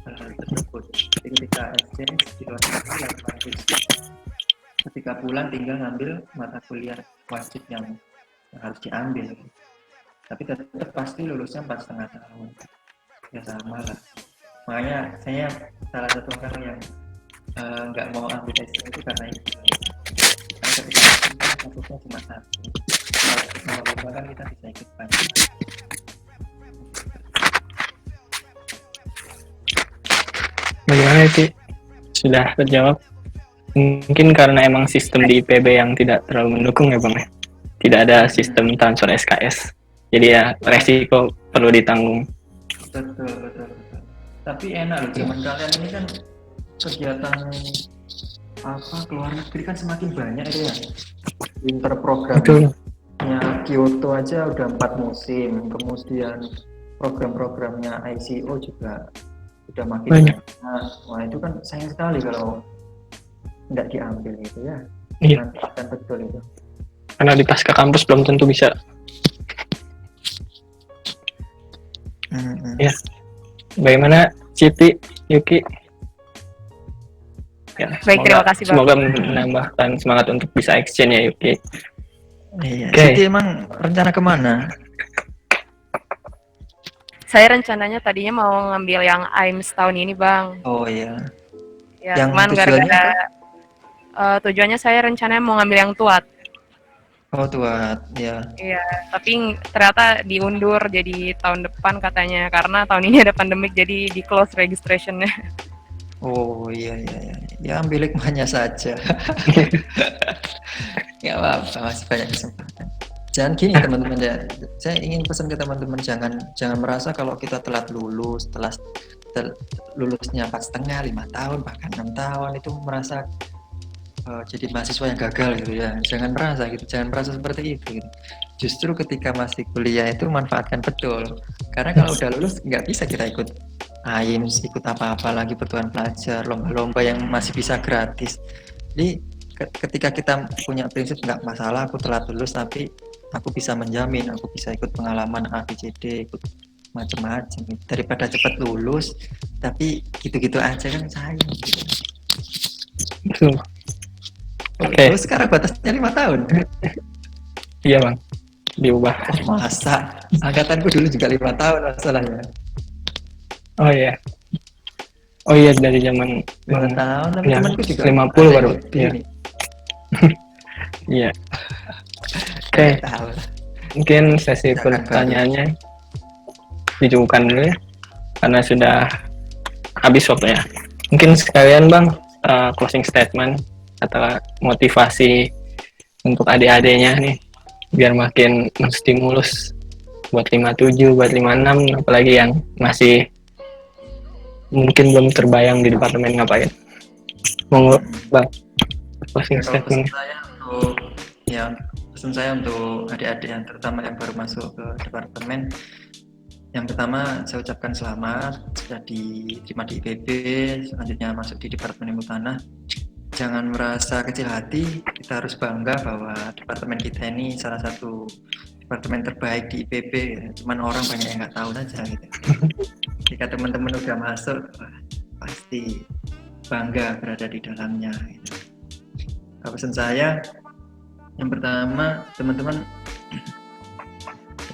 hal-hal tersebut. Jadi ketika exchange di luar negeri yang ketika pulang tinggal ngambil mata kuliah wajib yang harus diambil. tapi tetap pasti lulusnya 4,5 tahun. Ya sama lah. Makanya saya salah satu orang yang nggak mau ambil S2 itu karena itu. Karena ketika fokusnya cuma satu. Kalau lomba kan kita bisa ikut banyak. Bagaimana itu? Sudah terjawab? Mungkin karena emang sistem di IPB yang tidak terlalu mendukung ya Bang ya. Tidak ada sistem transfer SKS. Jadi ya resiko perlu ditanggung. Betul. Tapi enak loh, zaman kalian ini kan kegiatan keluar negeri kan semakin banyak ya. Winter programnya Kyoto aja udah 4 musim, kemudian program-programnya ICO juga udah makin banyak. Wah itu kan sayang sekali kalau nggak diambil gitu ya. Iya. Manfaatkan betul itu. Karena di pasca kampus belum tentu bisa. Ya. Bagaimana Citi, Yuki? Ya, Baik, terima kasih Bang. Semoga menambahkan semangat untuk bisa exchange ya Yuki. Iya. Citi emang rencana kemana? Saya rencananya tadinya mau ngambil yang AIMS tahun ini Bang. Oh iya. Ya, Yang cuman tujuannya gara-gara tujuannya saya rencananya mau ngambil yang TUAT. Oh TUAT, ya. Iya, tapi ternyata diundur jadi tahun depan katanya karena tahun ini ada pandemik jadi di close registrationnya. Oh iya. Ya ambil hikmahnya saja. Nggak apa-apa, masih banyak kesempatan. Jangan gini teman-teman ya. Saya ingin pesan ke teman-teman jangan merasa kalau kita telat lulus, lulusnya 4,5, 5 tahun, bahkan 6 tahun itu merasa jadi mahasiswa yang gagal gitu ya. Jangan merasa gitu, jangan merasa seperti itu gitu. Justru ketika masih kuliah itu manfaatkan betul. Karena kalau udah lulus nggak bisa kita ikut AIMS, ikut apa-apa lagi pertukaran pelajar, lomba-lomba yang masih bisa gratis. Jadi ketika kita punya prinsip nggak masalah aku telat lulus tapi aku bisa menjamin aku bisa ikut pengalaman A, B, C, D, ikut macam-macam daripada cepat lulus tapi gitu-gitu aja kan sayang gitu. Betul. Oke. Sekarang batasnya 5 tahun. Iya Bang, diubah. Masa? Angkatanku dulu juga 5 tahun masalahnya. Oh iya dari zaman 5 tahun tapi ya, temanku juga 50 baru. Iya. Iya. Oke. Mungkin sesi pertanyaannya dicukupkan dulu ya karena sudah habis waktunya. Mungkin sekalian Bang closing statement atau motivasi untuk adik-adiknya nih biar makin menstimulus buat 57, buat 56 apalagi yang masih mungkin belum terbayang di departemen ngapain. Monggo Bang closing statement. Pesan saya untuk adik-adik yang terutama yang baru masuk ke departemen, yang pertama saya ucapkan selamat sudah diterima di IPB, selanjutnya masuk di Departemen Ilmu Tanah. Jangan merasa kecil hati, kita harus bangga bahwa departemen kita ini salah satu departemen terbaik di IPB. Cuman orang banyak yang nggak tahu saja gitu. Jika teman-teman udah masuk, pasti bangga berada di dalamnya. Gitu. Pesan saya, yang pertama teman-teman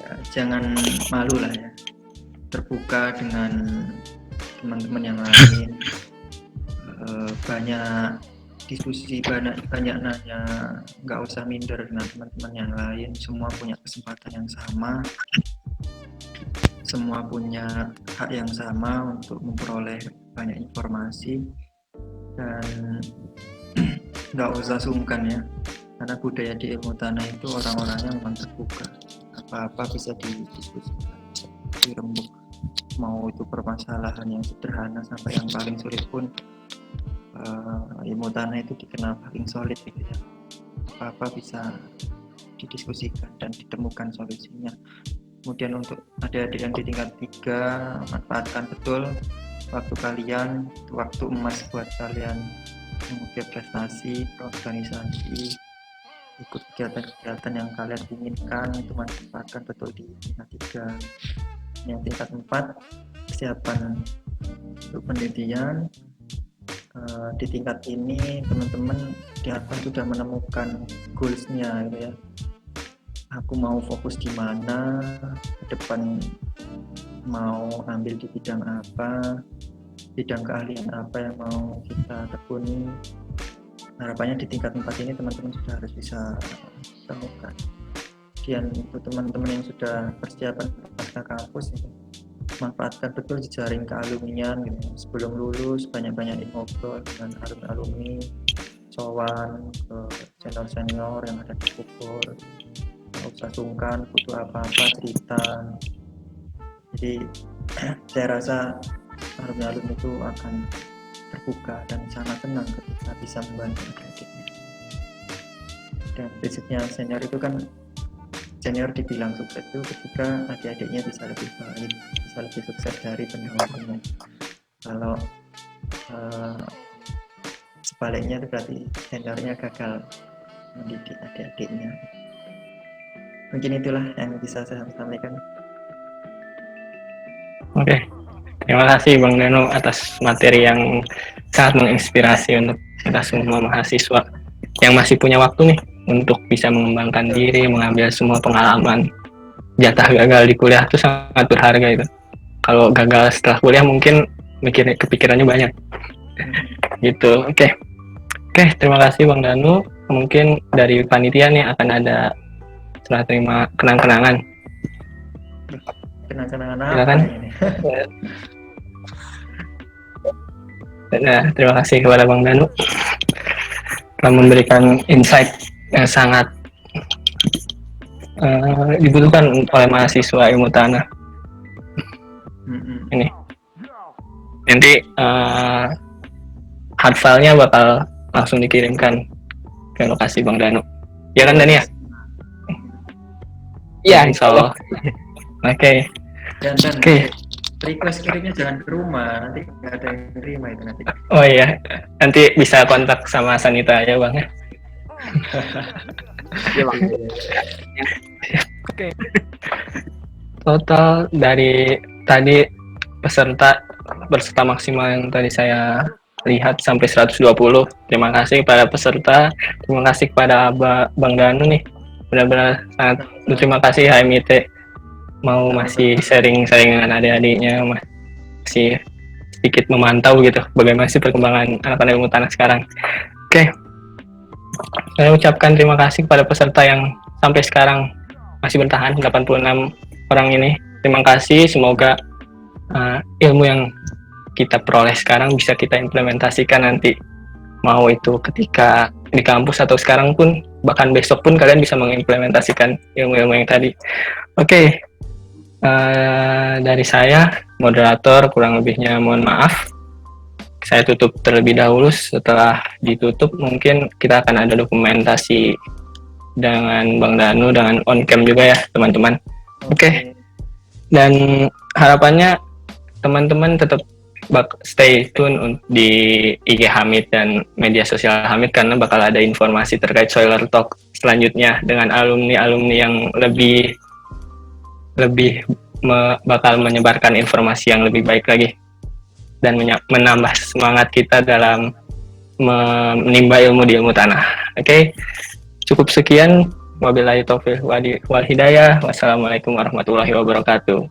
ya, jangan malu lah ya, terbuka dengan teman-teman yang lain, banyak diskusi, banyak nanya, nggak usah minder dengan teman-teman yang lain. Semua punya kesempatan yang sama, semua punya hak yang sama untuk memperoleh banyak informasi, dan nggak usah sungkan ya, karena budaya di ilmu tanah itu orang-orangnya memang terbuka, apa-apa bisa didiskusikan, bisa dirembuk, mau itu permasalahan yang sederhana sampai yang paling sulit pun. Ilmu tanah itu dikenal paling solid gitu ya, apa bisa didiskusikan dan ditemukan solusinya. Kemudian untuk adik-adik yang di tingkat 3, manfaatkan betul waktu kalian, waktu emas buat kalian mengukir prestasi, organisasi, ikut kegiatan-kegiatan yang kalian inginkan, itu manfaatkan betul di tingkat 3. Yang tingkat 4, kesiapan untuk penelitian. Di tingkat ini teman-teman diharapkan sudah menemukan goals-nya gitu ya. aku mau fokus di mana, ke depan mau ambil di bidang apa, bidang keahlian apa yang mau kita tekuni. Harapannya di tingkat 4 ini teman-teman sudah harus bisa temukan. Kemudian untuk teman-teman yang sudah persiapan pasca kampus gitu, manfaatkan betul jejaring kealumnian gitu. Sebelum lulus banyak-banyak ngobrol dengan alumni, sowan ke senior-senior yang ada di Bogor, nggak usah sungkan, butuh apa-apa cerita. Jadi saya rasa alumni itu akan terbuka dan sangat senang ketika bisa membantu adik-adiknya. Dan prinsipnya senior itu kan, senior dibilang sukses itu ketika adik-adiknya bisa lebih baik, bisa lebih sukses dari pendahulunya. Kalau sebaliknya itu berarti seniornya gagal mendidik adik-adiknya. Mungkin itulah yang bisa saya sampaikan. Oke. Terima kasih Bang Danu atas materi yang sangat menginspirasi untuk kita semua mahasiswa yang masih punya waktu nih untuk bisa mengembangkan diri, mengambil semua pengalaman. Jatah gagal di kuliah itu sangat berharga itu. Kalau gagal setelah kuliah mungkin kepikirannya banyak. Gitu. Oke, terima kasih Bang Danu. Mungkin dari panitia nih akan ada serah terima kenang-kenangan. Kenang-kenangan Silakan. apa ini? Nah, terima kasih kepada Bang Danu telah memberikan insight yang sangat dibutuhkan oleh mahasiswa ilmu tanah. Ini nanti hard file-nya bakal langsung dikirimkan ke lokasi Bang Danu. Ya kan Dani ya? Iya, insya Allah. Oke. Dan request kirimnya jangan ke rumah, nanti nggak ada yang terima itu nanti. Oh iya, nanti bisa kontak sama Sanita aja Bang ya. Oke. Total dari tadi peserta maksimal yang tadi saya lihat sampai 120. Terima kasih kepada peserta, terima kasih kepada Bang Danu nih. Benar-benar sangat berterima kasih HMIT mau masih sharing dengan adik-adiknya, masih sedikit memantau gitu bagaimana sih perkembangan anak-anak ilmu tanah sekarang. Oke. Saya ucapkan terima kasih kepada peserta yang sampai sekarang masih bertahan 86 orang ini. Terima kasih, semoga ilmu yang kita peroleh sekarang bisa kita implementasikan nanti, mau itu ketika di kampus atau sekarang pun, bahkan besok pun kalian bisa mengimplementasikan ilmu-ilmu yang tadi. Oke. Dari saya, moderator, kurang lebihnya mohon maaf. Saya tutup terlebih dahulu. Setelah ditutup mungkin kita akan ada dokumentasi dengan Bang Danu, dengan on cam juga ya teman-teman. Oke. Dan harapannya teman-teman tetap stay tune di IG Hamid dan media sosial Hamid, karena bakal ada informasi terkait Soiler Talk selanjutnya dengan alumni-alumni yang lebih bakal menyebarkan informasi yang lebih baik lagi dan menambah semangat kita dalam menimba ilmu di ilmu tanah. Oke. Cukup sekian. Wabillahi taufiq wal hidayah. Wassalamualaikum warahmatullahi wabarakatuh.